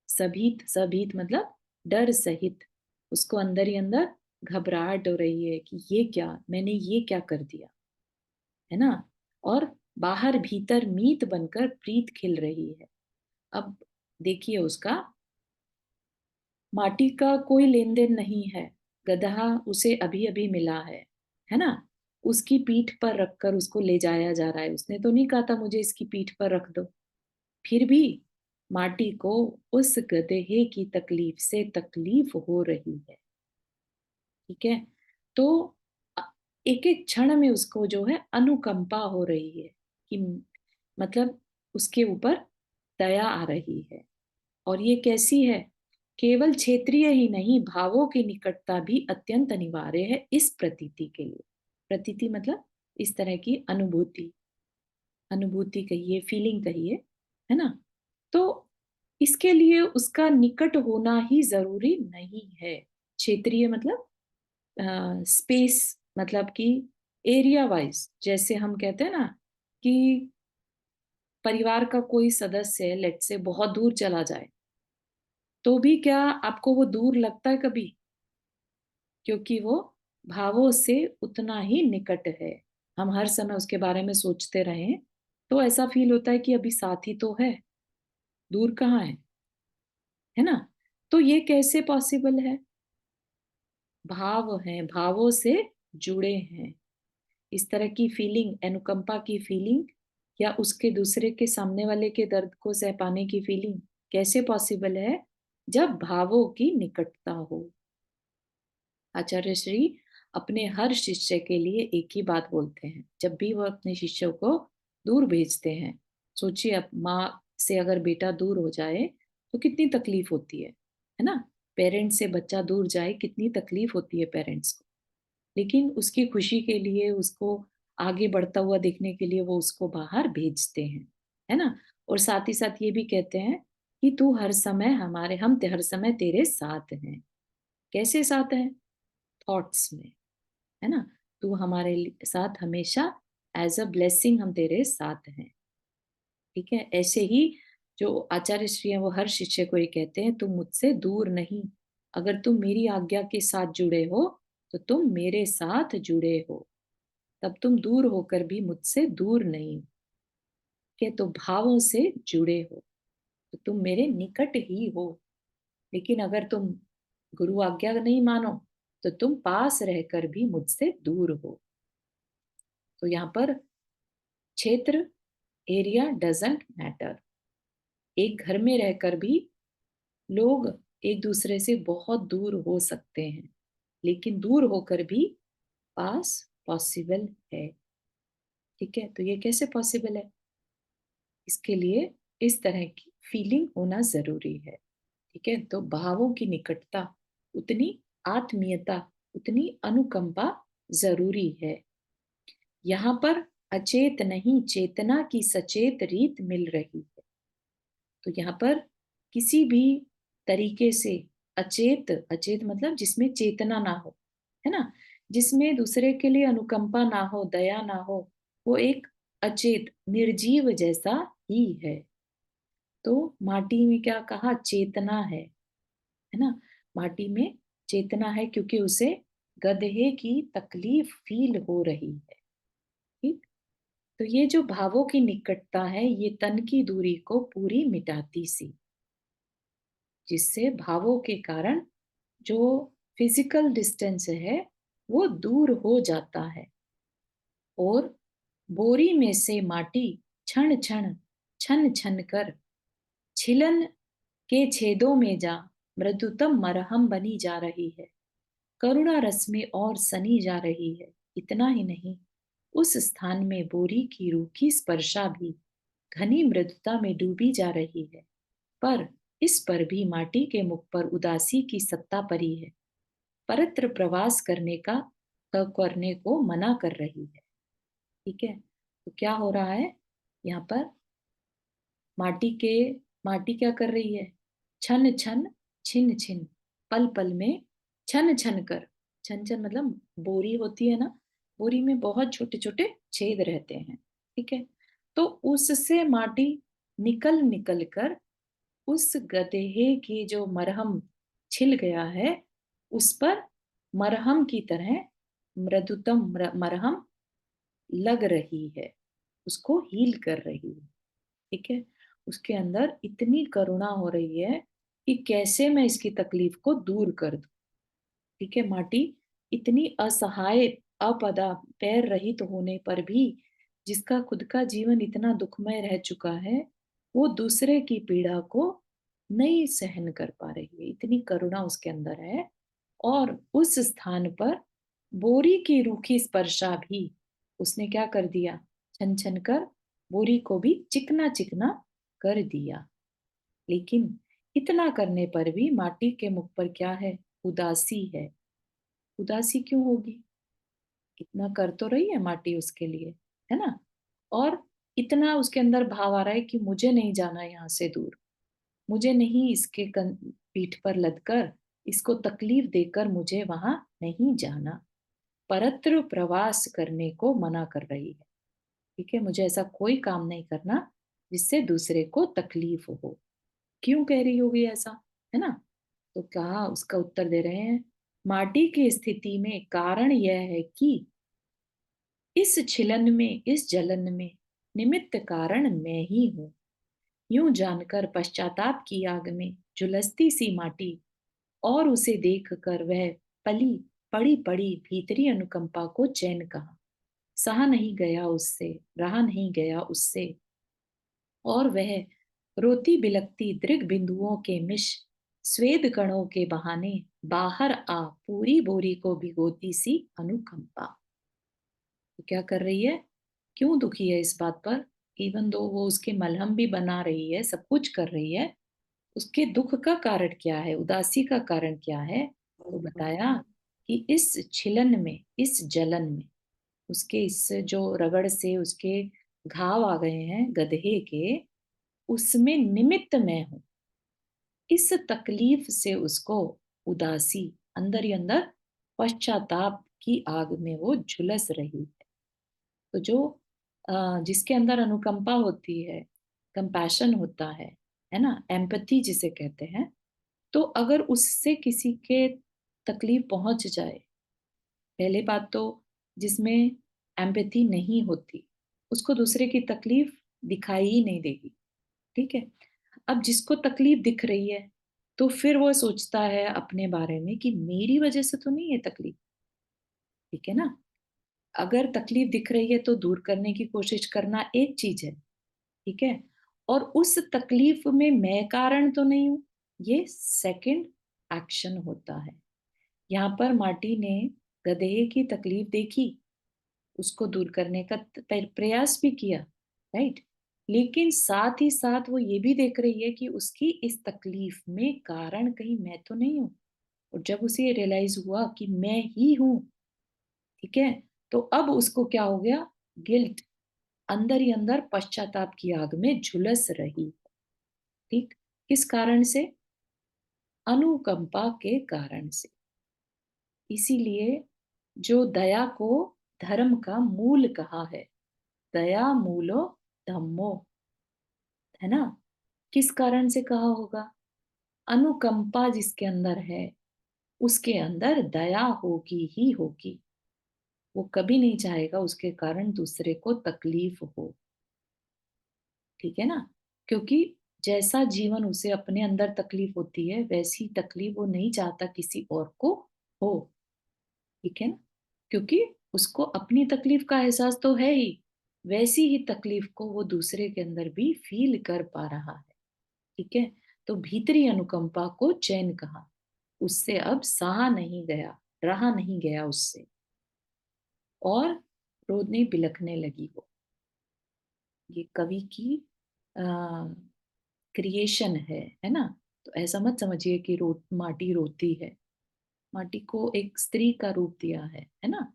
A: सभीत, सभीत मतलब डर सहित, उसको अंदर ही अंदर घबराहट हो रही है कि ये क्या, मैंने ये क्या कर दिया, है ना? और बाहर भीतर मीत बनकर प्रीत खिल रही है। अब देखिए उसका, माटी का कोई लेन देन नहीं है, गधा उसे अभी अभी मिला है ना? उसकी पीठ पर रखकर उसको ले जाया जा रहा है। उसने तो नहीं कहा था मुझे इसकी पीठ पर रख दो। फिर भी माटी को उस गधे की तकलीफ से तकलीफ हो रही है। ठीक है? तो एक एक क्षण में उसको जो है अनुकंपा हो रही है कि मतलब उसके ऊपर दया आ रही है। और ये कैसी है? केवल क्षेत्रीय ही नहीं, भावों की निकटता भी अत्यंत अनिवार्य है इस प्रतीति के लिए। प्रतीति मतलब इस तरह की अनुभूति, अनुभूति कहिए, फीलिंग कहिए, है ना? तो इसके लिए उसका निकट होना ही जरूरी नहीं है। क्षेत्रीय मतलब स्पेस, मतलब कि एरिया वाइज, जैसे हम कहते हैं ना कि परिवार का कोई सदस्य लेट से बहुत दूर चला जाए, तो भी क्या आपको वो दूर लगता है कभी? क्योंकि वो भावों से उतना ही निकट है। हम हर समय उसके बारे में सोचते रहें, तो ऐसा फील होता है कि अभी साथ ही तो है, दूर कहाँ है ना? तो ये कैसे पॉसिबल है? भाव हैं, भावों से जुड़े हैं। इस तरह की फीलिंग, अनुकंपा की फीलिंग या उसके दूसरे के सामने वाले के दर्द को सह पाने की फीलिंग कैसे पॉसिबल है? जब भावों की निकटता हो। आचार्य श्री अपने हर शिष्य के लिए एक ही बात बोलते हैं जब भी वो अपने शिष्यों को दूर भेजते हैं। सोचिए, अब माँ से अगर बेटा दूर हो जाए तो कितनी तकलीफ होती है ना? पेरेंट्स से बच्चा दूर जाए, कितनी तकलीफ होती है पेरेंट्स को। लेकिन उसकी खुशी के लिए, उसको आगे बढ़ता हुआ देखने के लिए वो उसको बाहर भेजते हैं, है ना? और साथ ही साथ ये भी कहते हैं कि तू हर समय हमारे, हर समय तेरे साथ हैं। कैसे साथ हैं? थॉट्स में, है ना? तू हमारे साथ हमेशा एज अ ब्लेसिंग, हम तेरे साथ हैं। ठीक है? ऐसे ही जो आचार्य श्री हैं वो हर शिष्य को ये कहते हैं, तुम मुझसे दूर नहीं। अगर तुम मेरी आज्ञा के साथ जुड़े हो तो तुम मेरे साथ जुड़े हो, तब तुम दूर होकर भी मुझसे दूर नहीं के, तो भावों से जुड़े हो तो तुम मेरे निकट ही हो। लेकिन अगर तुम गुरु आज्ञा नहीं मानो तो तुम पास रहकर भी मुझसे दूर हो। तो यहाँ पर क्षेत्र, एरिया डजंट मैटर। एक घर में रहकर भी लोग एक दूसरे से बहुत दूर हो सकते हैं, लेकिन दूर होकर भी पास पॉसिबल है। ठीक है? तो ये कैसे पॉसिबल है? इसके लिए इस तरह की फीलिंग होना जरूरी है। ठीक है? तो भावों की निकटता, उतनी आत्मीयता, उतनी अनुकंपा जरूरी है। यहाँ पर अचेत नहीं, चेतना की सचेत रीत मिल रही है। तो यहाँ पर किसी भी तरीके से अचेत, अचेत मतलब जिसमें चेतना ना हो, है ना? जिसमें दूसरे के लिए अनुकंपा ना हो, दया ना हो, वो एक अचेत, निर्जीव जैसा ही है। तो माटी में क्या कहा? चेतना है ना? माटी में चेतना है क्योंकि उसे गधे की तकलीफ फील हो रही है। ठीक? तो ये जो भावों की निकटता है, ये तन की दूरी को पूरी मिटाती सी, जिससे भावों के कारण जो फिजिकल डिस्टेंस है वो दूर हो जाता है। और बोरी में से माटी क्षण क्षण, छन छन कर छिलन के छेदों में जा मृदुतम मरहम बनी जा रही है, करुणा रस में और सनी जा रही है। इतना ही नहीं, उस स्थान में बोरी की रूखी स्पर्शा भी घनी मृदुता में डूबी जा रही है। पर इस पर भी माटी के मुख पर उदासी की सत्ता परी है, परत्र प्रवास करने को मना कर रही है। ठीक है? तो क्या हो रहा है यहाँ पर? माटी के माटी क्या कर रही है? छन छन, छिन छिन, पल पल में छन छन कर। छन छन मतलब बोरी होती है ना, बोरी में बहुत छोटे छोटे छेद रहते हैं। ठीक है? तो उससे माटी निकल निकल कर उस गधे की जो मरहम छिल गया है, उस पर मरहम की तरह मृदुतम मरहम लग रही है, उसको हील कर रही है। ठीक है? उसके अंदर इतनी करुणा हो रही है कि कैसे मैं इसकी तकलीफ को दूर कर दूं। ठीक है? माटी इतनी असहाय, अपदा, पैर रहित होने पर भी, जिसका खुद का जीवन इतना दुखमय रह चुका है, वो दूसरे की पीड़ा को नहीं सहन कर पा रही है। इतनी करुणा उसके अंदर है। और उस स्थान पर बोरी की रूखी स्पर्शा भी उसने क्या कर दिया, छन छन कर बोरी को भी चिकना चिकना कर दिया। लेकिन इतना करने पर भी माटी के मुख पर क्या है, उदासी है। उदासी क्यों होगी, इतना कर तो रही है माटी उसके लिए, है ना। और इतना उसके अंदर भाव आ रहा है कि मुझे नहीं जाना यहाँ से दूर, मुझे नहीं इसके पीठ पर लदकर इसको तकलीफ देकर मुझे वहां नहीं जाना, परत्र प्रवास करने को मना कर रही है। ठीक है, मुझे ऐसा कोई काम नहीं करना जिससे दूसरे को तकलीफ हो। क्यों कह रही होगी ऐसा, है ना। तो कहा, उसका उत्तर दे रहे हैं, माटी की स्थिति में कारण यह है कि इस छिलन में, इस जलन में निमित्त कारण मैं ही हूं। यूं जानकर पश्चाताप की आग में झुलसती सी माटी और उसे देखकर वह पली पड़ी पड़ी भीतरी अनुकंपा को चैन कहा, सहा नहीं गया उससे, रहा नहीं गया उससे। और वह रोती बिलकती दृग बिंदुओं के मिश स्वेद कणों के बहाने बाहर आ पूरी बोरी को भिगोती सी अनुकंपा। तो क्या कर रही है, क्यों दुखी है इस बात पर, इवन दो वो उसके मलहम भी बना रही है, सब कुछ कर रही है, उसके दुख का कारण क्या है, उदासी का कारण क्या है। तो बताया कि इस छिलन में, इस जलन में, उसके इस जो रगड़ से उसके घाव आ गए हैं गधे के, उसमें निमित्त मैं हूं। इस तकलीफ से उसको उदासी, अंदर ही अंदर पश्चाताप की आग में वो झुलस रही है। तो जो जिसके अंदर अनुकंपा होती है, कंपैशन होता है ना, एम्पैथी जिसे कहते हैं, तो अगर उससे किसी के तकलीफ पहुंच जाए, पहले बात तो जिसमें एम्पैथी नहीं होती उसको दूसरे की तकलीफ दिखाई ही नहीं देगी। ठीक है, अब जिसको तकलीफ दिख रही है तो फिर वो सोचता है अपने बारे में कि मेरी वजह से तो नहीं है तकलीफ। ठीक है ना, अगर तकलीफ दिख रही है तो दूर करने की कोशिश करना एक चीज है। ठीक है, और उस तकलीफ में मैं कारण तो नहीं हूं, ये सेकंड एक्शन होता है। यहाँ पर मार्टी ने गधे की तकलीफ देखी, उसको दूर करने का प्रयास भी किया, राइट। लेकिन साथ ही साथ वो ये भी देख रही है कि उसकी इस तकलीफ में कारण कहीं मैं तो नहीं हूं। और जब उसे रियलाइज हुआ कि मैं ही हूं, ठीक है, तो अब उसको क्या हो गया, गिल्ट, अंदर ही अंदर पश्चाताप की आग में झुलस रही। ठीक, किस कारण से, अनुकंपा के कारण से। इसीलिए जो दया को धर्म का मूल कहा है, दया मूलो धम्मो, है ना। किस कारण से कहा होगा, अनुकंपा जिसके अंदर है उसके अंदर दया होगी ही होगी। वो कभी नहीं चाहेगा उसके कारण दूसरे को तकलीफ हो। ठीक है ना, क्योंकि जैसा जीवन उसे अपने अंदर तकलीफ होती है वैसी तकलीफ वो नहीं चाहता किसी और को हो। ठीक है ना, क्योंकि उसको अपनी तकलीफ का एहसास तो है ही, वैसी ही तकलीफ को वो दूसरे के अंदर भी फील कर पा रहा है। ठीक है, तो भीतरी अनुकंपा को चैन कहा, उससे अब सहा नहीं गया, रहा नहीं गया उससे, और रोने बिलखने लगी वो। ये कवि की क्रिएशन है ना। तो ऐसा मत समझिए कि माटी रोती है, माटी को एक स्त्री का रूप दिया है ना।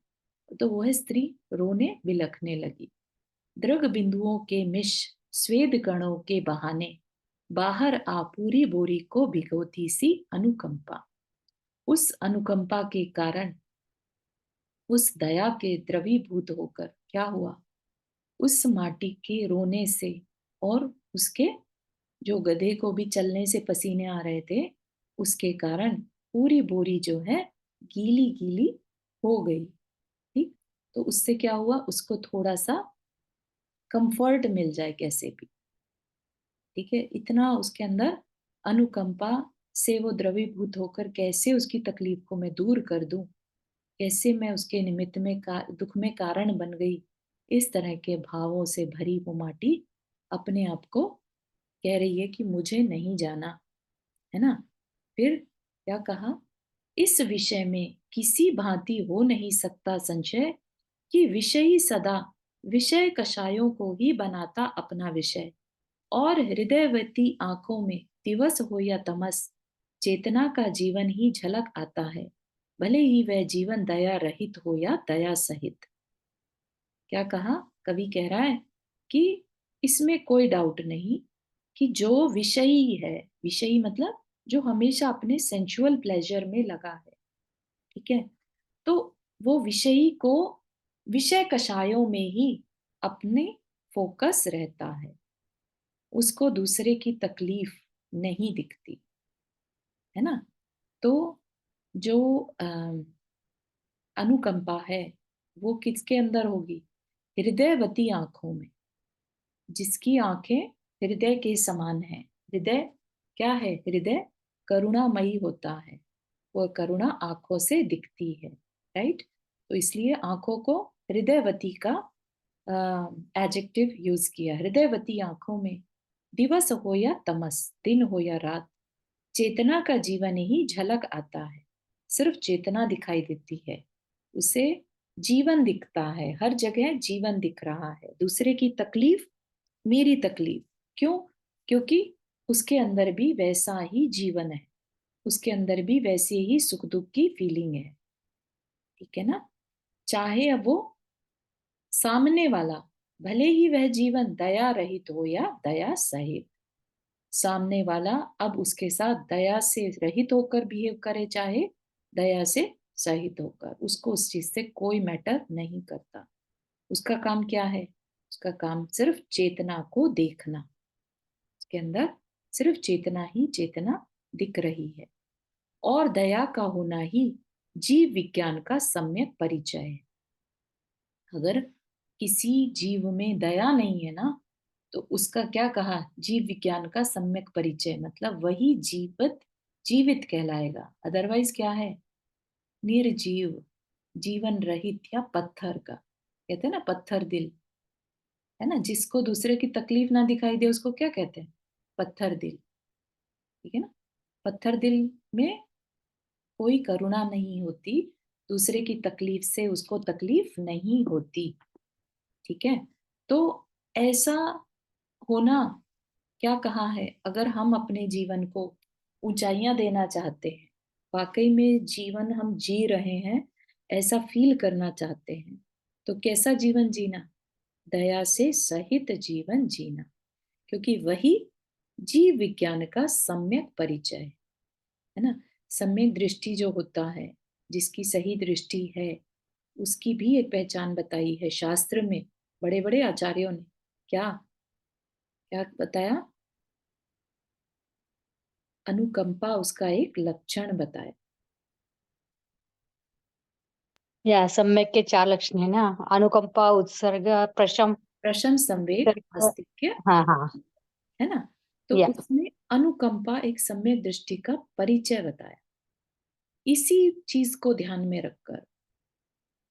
A: तो वो है स्त्री, रोने बिलखने लगी। दृग बिंदुओं के मिश स्वेद कणों के बहाने बाहर आ पूरी बोरी को भिगोती सी अनुकंपा। उस अनुकंपा के कारण, उस दया के द्रवीभूत होकर क्या हुआ, उस माटी के रोने से और उसके जो गधे को भी चलने से पसीने आ रहे थे, उसके कारण पूरी बोरी जो है गीली गीली हो गई। ठीक, तो उससे क्या हुआ, उसको थोड़ा सा कंफर्ट मिल जाए कैसे भी। ठीक है, इतना उसके अंदर अनुकंपा से वो द्रवीभूत होकर कैसे उसकी तकलीफ को मैं दूर कर दूं, कैसे मैं उसके निमित्त में दुख में कारण बन गई, इस तरह के भावों से भरी वो माटी अपने आप को कह रही है कि मुझे नहीं जाना, है ना। फिर क्या कहा, इस विषय में किसी भांति हो नहीं सकता संशय कि विषयी सदा विषय कषायों को ही बनाता अपना विषय, और हृदयवती आंखों में दिवस हो या तमस चेतना का जीवन ही झलक आता है, भले ही वह जीवन दया रहित हो या दया सहित। क्या कहा? कवि कह रहा है कि इसमें कोई डाउट नहीं कि जो विषयी है, विषयी मतलब जो हमेशा अपने सेंसुअल प्लेजर में लगा है, ठीक है, तो वो विषयी को विषय कषायों में ही अपने फोकस रहता है, उसको दूसरे की तकलीफ नहीं दिखती, है ना। तो जो अनुकंपा है वो किसके अंदर होगी? हृदयवती आंखों में, जिसकी आंखें हृदय के समान है। हृदय क्या है? हृदय करुणामयी होता है, वो करुणा आंखों से दिखती है, राइट। तो इसलिए आंखों को हृदयवती का एडजेक्टिव यूज किया। हृदयवती आंखों में दिवस हो या तमस, दिन हो या रात, चेतना का जीवन ही झलक आता है। सिर्फ चेतना दिखाई देती है, उसे जीवन दिखता है, हर जगह जीवन दिख रहा है। दूसरे की तकलीफ मेरी तकलीफ, क्यों? क्योंकि उसके अंदर भी वैसा ही जीवन है, उसके अंदर भी वैसे ही सुख दुख की फीलिंग है, ठीक है ना। चाहे अब वो सामने वाला, भले ही वह जीवन दया रहित हो या दया सहित, सामने वाला अब उसके साथ दया से रहित होकर बिहेव करे, चाहे दया से सहित होकर, उसको उस चीज से कोई मैटर नहीं करता। उसका काम क्या है? उसका काम सिर्फ चेतना को देखना, उसके अंदर सिर्फ चेतना ही चेतना दिख रही है। और दया का होना ही जीव विज्ञान का सम्यक परिचय है। अगर किसी जीव में दया नहीं है ना, तो उसका क्या कहा? जीव विज्ञान का सम्यक परिचय, मतलब वही जीवित जीवित कहलाएगा। अदरवाइज क्या है? निर्जीव, जीवन रहित, या पत्थर का, कहते हैं ना पत्थर दिल, है ना। जिसको दूसरे की तकलीफ ना दिखाई दे उसको क्या कहते हैं? पत्थर दिल, ठीक है ना। पत्थर दिल में कोई करुणा नहीं होती, दूसरे की तकलीफ से उसको तकलीफ नहीं होती, ठीक है। तो ऐसा होना क्या कहा है? अगर हम अपने जीवन को ऊंचाइयां देना चाहते हैं, वाकई में जीवन हम जी रहे हैं ऐसा फील करना चाहते हैं, तो कैसा जीवन जीना? दया से सहित जीवन जीना, क्योंकि वही जीव विज्ञान का सम्यक परिचय है ना। सम्यक दृष्टि जो होता है, जिसकी सही दृष्टि है, उसकी भी एक पहचान बताई है शास्त्र में। बड़े बड़े आचार्यों ने क्या क्या बताया? अनुकंपा उसका एक लक्षण बताया।
B: या सम्यक के 4 लक्षण है ना, अनुकंपा, उत्सर्ग, प्रशम,
A: प्रशम, संवेग,
B: उत्सर्ग।
A: आस्तिक्य,
B: हाँ हाँ।
A: है ना। तो
B: या
A: उसने अनुकंपा एक सम्यक दृष्टि का परिचय बताया, इसी चीज को ध्यान में रखकर,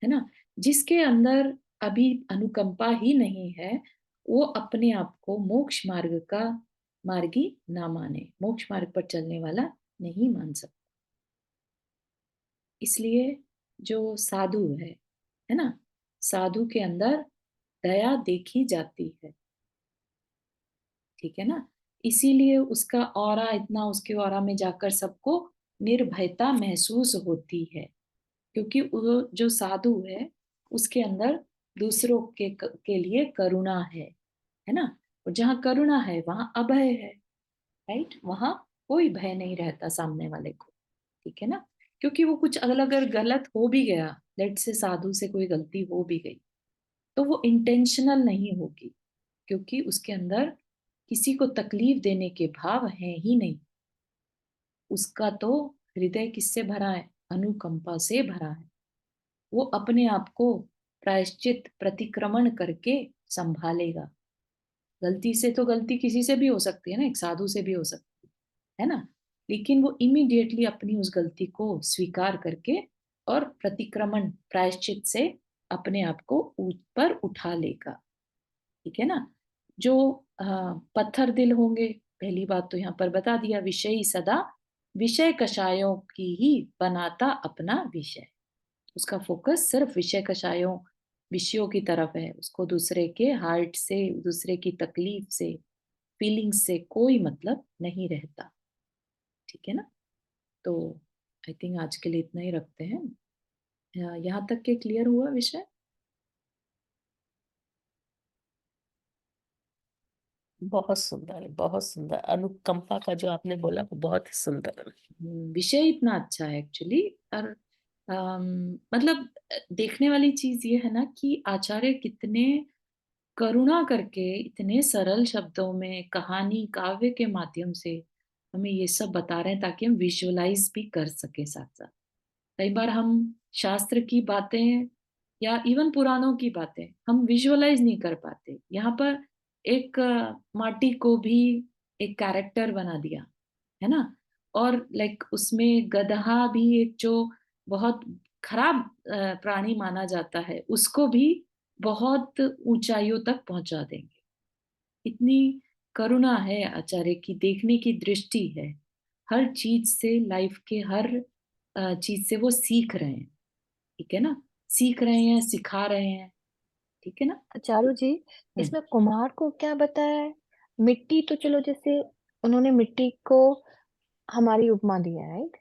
A: है ना। जिसके अंदर अभी अनुकंपा ही नहीं है, वो अपने आप को मोक्ष मार्ग का मार्गी ना माने, मोक्ष मार्ग पर चलने वाला नहीं मान सकता। इसलिए जो साधु है ना, साधु के अंदर दया देखी जाती है, ठीक है ना। इसीलिए उसका ऑरा इतना, उसके ऑरा में जाकर सबको निर्भयता महसूस होती है, क्योंकि वो जो साधु है उसके अंदर दूसरों के लिए करुणा है ना। और जहाँ करुणा है वहां अभय है, राइट। वहां कोई भय नहीं रहता सामने वाले को, ठीक है ना। क्योंकि वो कुछ अगर गलत हो भी गया, लेट से साधु से कोई गलती हो भी गई, तो वो इंटेंशनल नहीं होगी, क्योंकि उसके अंदर किसी को तकलीफ देने के भाव हैं ही नहीं। उसका तो हृदय किससे भरा है? अनुकंपा से भरा है। वो अपने आप को प्रायश्चित प्रतिक्रमण करके संभालेगा। गलती से तो गलती किसी से भी हो सकती है ना, एक साधु से भी हो सकती है ना। लेकिन वो इमीडिएटली अपनी उस गलती को स्वीकार करके और प्रतिक्रमण प्रायश्चित से अपने आप को ऊपर उठा लेगा, ठीक है ना। जो पत्थर दिल होंगे, पहली बात तो यहाँ पर बता दिया, विषयी सदा विषय कषायों की ही बनाता अपना विषय। उसका फोकस सिर्फ विषयों की तरफ है। उसको दूसरे के हार्ट से, दूसरे की तकलीफ से, फीलिंग्स से कोई मतलब नहीं रहता। ठीक है ना? तो आई थिंक आज के लिए इतना ही रखते हैं। यहाँ तक के क्लियर हुआ विषय?
B: बहुत सुंदर है, बहुत सुंदर। अनुकंपा का जो आपने बोला वो बहुत ही सुंदर है।
A: विषय इतना अच्छा है एक्चुअली। और मतलब देखने वाली चीज ये है ना कि आचार्य कितने करुणा करके इतने सरल शब्दों में कहानी काव्य के माध्यम से हमें ये सब बता रहे हैं ताकि हम विजुअलाइज भी कर सके साथ साथ। कई बार हम शास्त्र की बातें या इवन पुराणों की बातें हम विजुअलाइज नहीं कर पाते। यहाँ पर एक माटी को भी एक कैरेक्टर बना दिया, है ना? और लाइक उसमें गदहा भी एक जो बहुत खराब प्राणी माना जाता है, उसको भी बहुत ऊंचाइयों तक पहुंचा देंगे। इतनी करुणा है आचार्य की, देखने की दृष्टि है। हर चीज से, लाइफ के हर चीज से वो सीख रहे हैं। ठीक है ना? सीख रहे हैं, सिखा रहे हैं। ठीक है ना?
C: चारू जी,
A: हम्म।
C: इसमें कुम्हार को क्या बताया है? मिट्टी तो चलो जैसे उन्होंने मिट्टी को हमारी उपमा दी है, राइट?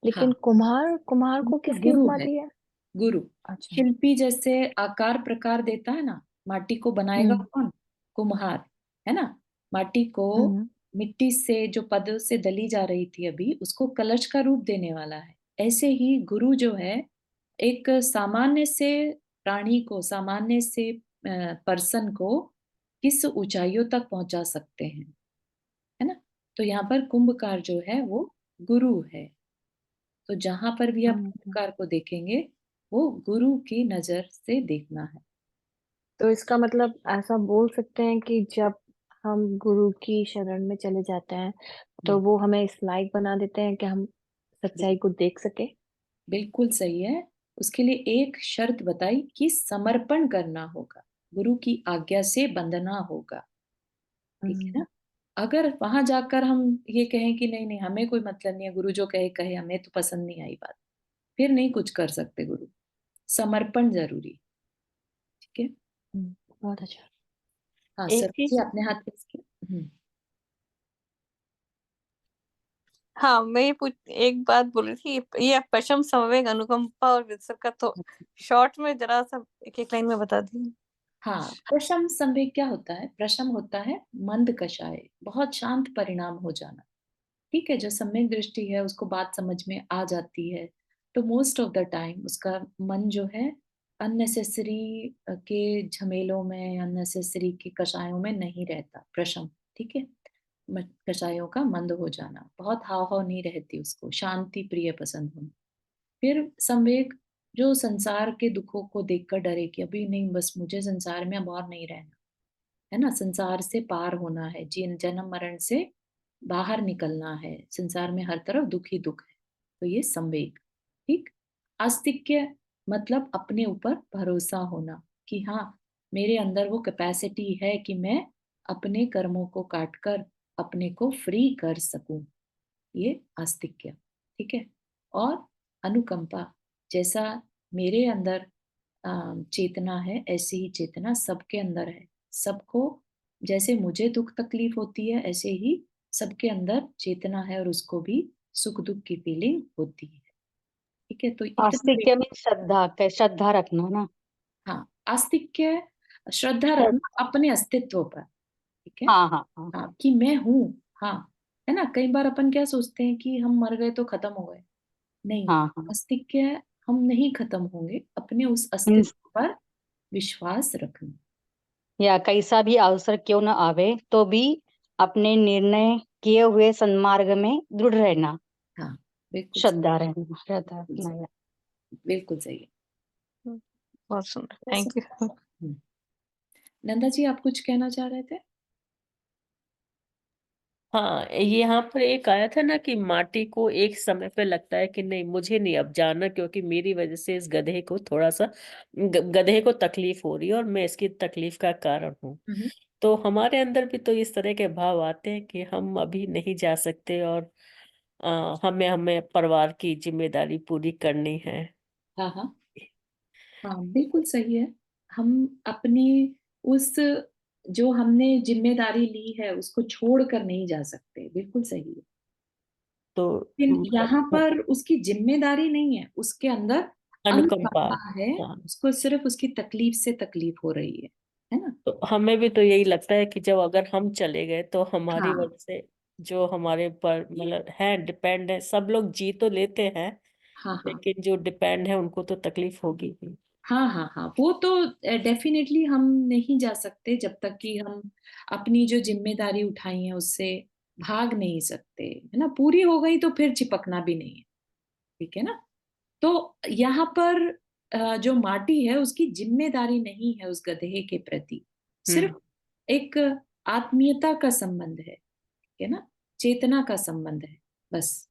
C: लेकिन
A: हाँ,
C: कुम्हार कुम्हार को
A: वो
C: किसकी
A: गुरु
C: उपमा
A: है।
C: दी है?
A: गुरु।
C: अच्छा।
A: शिल्पी जैसे आकार प्रकार देता है ना, माटी को बनाएगा
C: हुँ,
A: कौन? कुम्हार। है ना? माटी को
C: हुँ,
A: मिट्टी से, जो पद से दली जा रही थी अभी, उसको कलश का रूप देने वाला है। ऐसे ही गुरु जो है, एक सामान्य से प्राणी को, सामान्य से पर्सन को किस ऊंचाइयों तक पहुंचा सकते हैं। है ना? तो यहाँ पर कुंभकार जो है वो गुरु है। तो जहां पर भी आप
C: हुँ।
A: कुंभकार को देखेंगे, वो गुरु की नजर से देखना है।
C: तो इसका मतलब ऐसा बोल सकते हैं कि जब हम गुरु की शरण में चले जाते हैं, तो
A: हम्म,
C: वो हमें इस लायक बना देते हैं कि हम
A: बिल-
C: सच्चाई को देख सकें?
A: बिल्कुल सही है। उसके लिए एक शर्त बताई कि समर्पण करना होगा, गुरु की आज्ञा से बंधना होगा। ठीक है
C: हुँ,
A: ना? अगर वहां जाकर हम ये कहें कि नहीं नहीं, हमें कोई मतलब नहीं है, गुरु जो कहे कहे, हमें तो पसंद नहीं आई बात, फिर नहीं कुछ कर सकते गुरु। समर्पण जरूरी। ठीक है?
C: हुँ, बहुत अच्छा।
A: हाँ
C: एक
A: सर जी,
C: चीज़
A: अपने हाथ पे इसके।
C: हाँ, मैं ये पूछ एक बात बोल रही थी, ये पशम संवेग, अनुकंपा और विरसर का तो शॉर्ट में ज़रा-सा एक-एक लाइन में बता दीजिए।
A: हाँ, प्रशम संवेग क्या होता है? प्रशम होता है मंद कषाय, बहुत शांत परिणाम हो जाना। ठीक है, जो सम्यक दृष्टि है उसको बात समझ में आ जाती है, तो मोस्ट ऑफ द टाइम उसका मन जो है अननेसेसरी के झमेलों में, अननेसेसरी के कषायों में नहीं रहता। प्रशम। ठीक है? कषायों का मंद हो जाना, बहुत हाव हाव नहीं रहती उसको, शांति प्रिय पसंद होना। फिर संवेग, जो संसार के दुखों को देखकर डरे कि अभी नहीं, बस मुझे संसार में अब और नहीं रहना। है ना? संसार से पार होना है, जीन जन्म मरण से बाहर निकलना है, संसार में हर तरफ दुख ही दुख है। तो ये संवेग। ठीक। आस्तिक्य मतलब अपने ऊपर भरोसा होना कि हाँ, मेरे अंदर वो कैपेसिटी है कि मैं अपने कर्मों को काटकर अपने को फ्री कर सकूं। ये आस्तिक्य। ठीक है? और अनुकंपा, जैसा मेरे अंदर चेतना है, ऐसी ही चेतना सबके अंदर है। सबको, जैसे मुझे दुख तकलीफ होती है, ऐसे ही सबके अंदर चेतना है और उसको भी सुख दुख की फीलिंग होती है। ठीक है? तो इतना
D: आस्तिक्य में श्रद्धा रखना ना।
A: हाँ, आस्तिक्य श्रद्धा
D: श्रद्धा।
A: रखना अपने अस्तित्व पर। ठीक है?
D: हाँ हाँ हाँ।
A: हाँ, कि मैं हूँ। हाँ। है ना? कई बार अपन क्या सोचते हैं कि हम मर गए तो खत्म हो गए। नहीं,
D: हाँ हाँ।
A: अस्तित्व, हम नहीं खत्म होंगे, अपने उस
D: इन-
A: अस्तित्व पर विश्वास रखना।
D: या कैसा भी अवसर क्यों न आवे तो भी अपने निर्णय किए हुए सन्मार्ग में दृढ़ रहना।
A: हाँ, बिल्कुल सही।
D: श्रद्धा
A: बिल्कुल
D: रखना
A: सही।
D: या।
A: बिल्कुल सही है।
C: हुँ, बहुत सुंदर,
A: बस।
C: Thank you.
A: नंदा जी, आप कुछ कहना चाह रहे थे?
B: हाँ, ये यहाँ पर एक आया था ना कि माटी को एक समय पे लगता है कि नहीं, मुझे नहीं अब जाना, क्योंकि मेरी वजह से इस गधे को थोड़ा सा गधे को तकलीफ हो रही है और मैं इसकी तकलीफ का कारण हूँ।
A: हम्म।
B: तो हमारे अंदर भी तो इस तरह के भाव आते हैं कि हम अभी नहीं जा सकते, और हमें हमें परिवार की जिम्मेदारी पूरी करनी है।
A: हाँ हाँ हाँ, बिल्कुल सही है। हम अपनी उस जो हमने जिम्मेदारी ली है उसको छोड़ कर नहीं जा सकते, बिल्कुल सही है।
B: तो
A: लेकिन यहाँ पर उसकी जिम्मेदारी नहीं है, उसके अंदर
B: अनुकंपा।
A: अनुकंपा है,
B: हाँ,
A: उसको सिर्फ उसकी तकलीफ से तकलीफ हो रही है ना?
B: तो हमें भी तो यही लगता है कि जब अगर हम चले गए तो हमारी
A: हाँ
B: वजह से जो हमारे पर मतलब है डिपेंड है, सब लोग जी तो लेते हैं,
A: हाँ हाँ
B: लेकिन जो डिपेंड है उनको तो तकलीफ होगी ही।
A: हाँ हाँ हाँ, वो तो डेफिनेटली हम नहीं जा सकते जब तक कि हम अपनी जो जिम्मेदारी उठाई है उससे भाग नहीं सकते, है ना? पूरी हो गई तो फिर चिपकना भी नहीं है, ठीक है ना? तो यहाँ पर जो माटी है उसकी जिम्मेदारी नहीं है उस गधे के प्रति,
B: हम्म
A: सिर्फ एक आत्मीयता का संबंध है, ठीक है ना? चेतना का संबंध है, बस।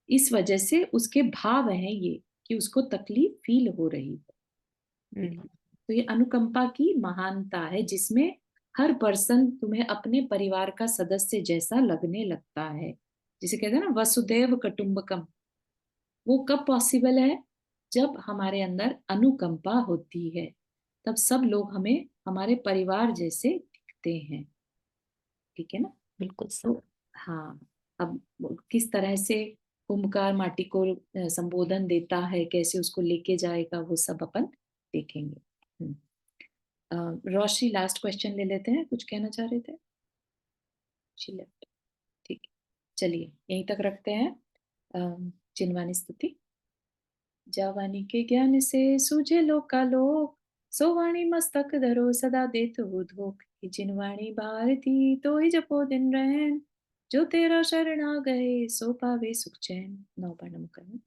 A: इस वजह से उसके भाव हैं ये कि उसको तकलीफ फील हो रही है, ठीक है?
B: हम्म
A: तो ये अनुकंपा की महानता है जिसमें हर पर्सन तुम्हें अपने परिवार का सदस्य जैसा लगने लगता है, जिसे कहते हैं ना वसुदैव कुटुंबकम। वो कब पॉसिबल है? जब हमारे अंदर अनुकंपा होती है, तब सब लोग हमें हमारे परिवार जैसे दिखते हैं, ठीक है ना?
B: बिल्कुल सर।
A: तो हाँ, अब वो किस तरह से कुंभकार माटी को संबोधन देता है, कैसे उसको लेके जाएगा, वो सब अपन देखेंगे। रोशनी लास्ट क्वेश्चन ले लेते हैं, कुछ कहना चाह रहे थे? शी लेफ्ट, ठीक है, चलिए यहीं तक रखते हैं। चिन्वानी स्तुति। जावानी के ज्ञान से सूझे लोकालोक, सो वाणी मस्तक धरो सदा देत हो धोख। ये जिनवाणी भारती तो ही जपो दिन रहन, जो तेरा शरण आ गए सो पावे सुख चैन। नौ पाठ करना।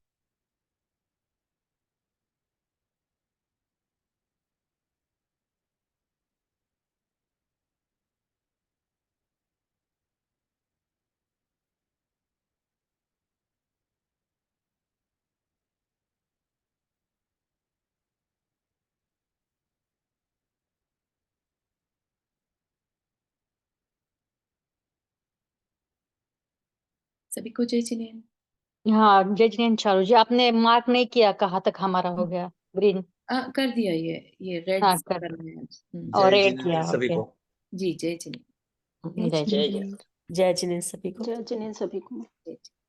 A: सभी को जय जिनेन्द्र।
D: हाँ, जय जिनेन्द्र चारू जी, आपने मार्क नहीं किया कहाँ तक हमारा हो गया ग्रीन।
A: कर दिया, ये रेड
D: हाँ,
A: से
D: कर
A: करना है।
D: और
E: जय
D: रेड किया,
E: जिनेन्द्र सभी
D: ओके।
E: को।
A: जी जय जिनेन्द्र।
D: जय
E: जय
D: जिनेन्द्र।
E: जय।
B: जय जिनेन्द्र सभी को।
F: जय जिनेन्द्र सभी को।
A: जय जिनेन्द्र।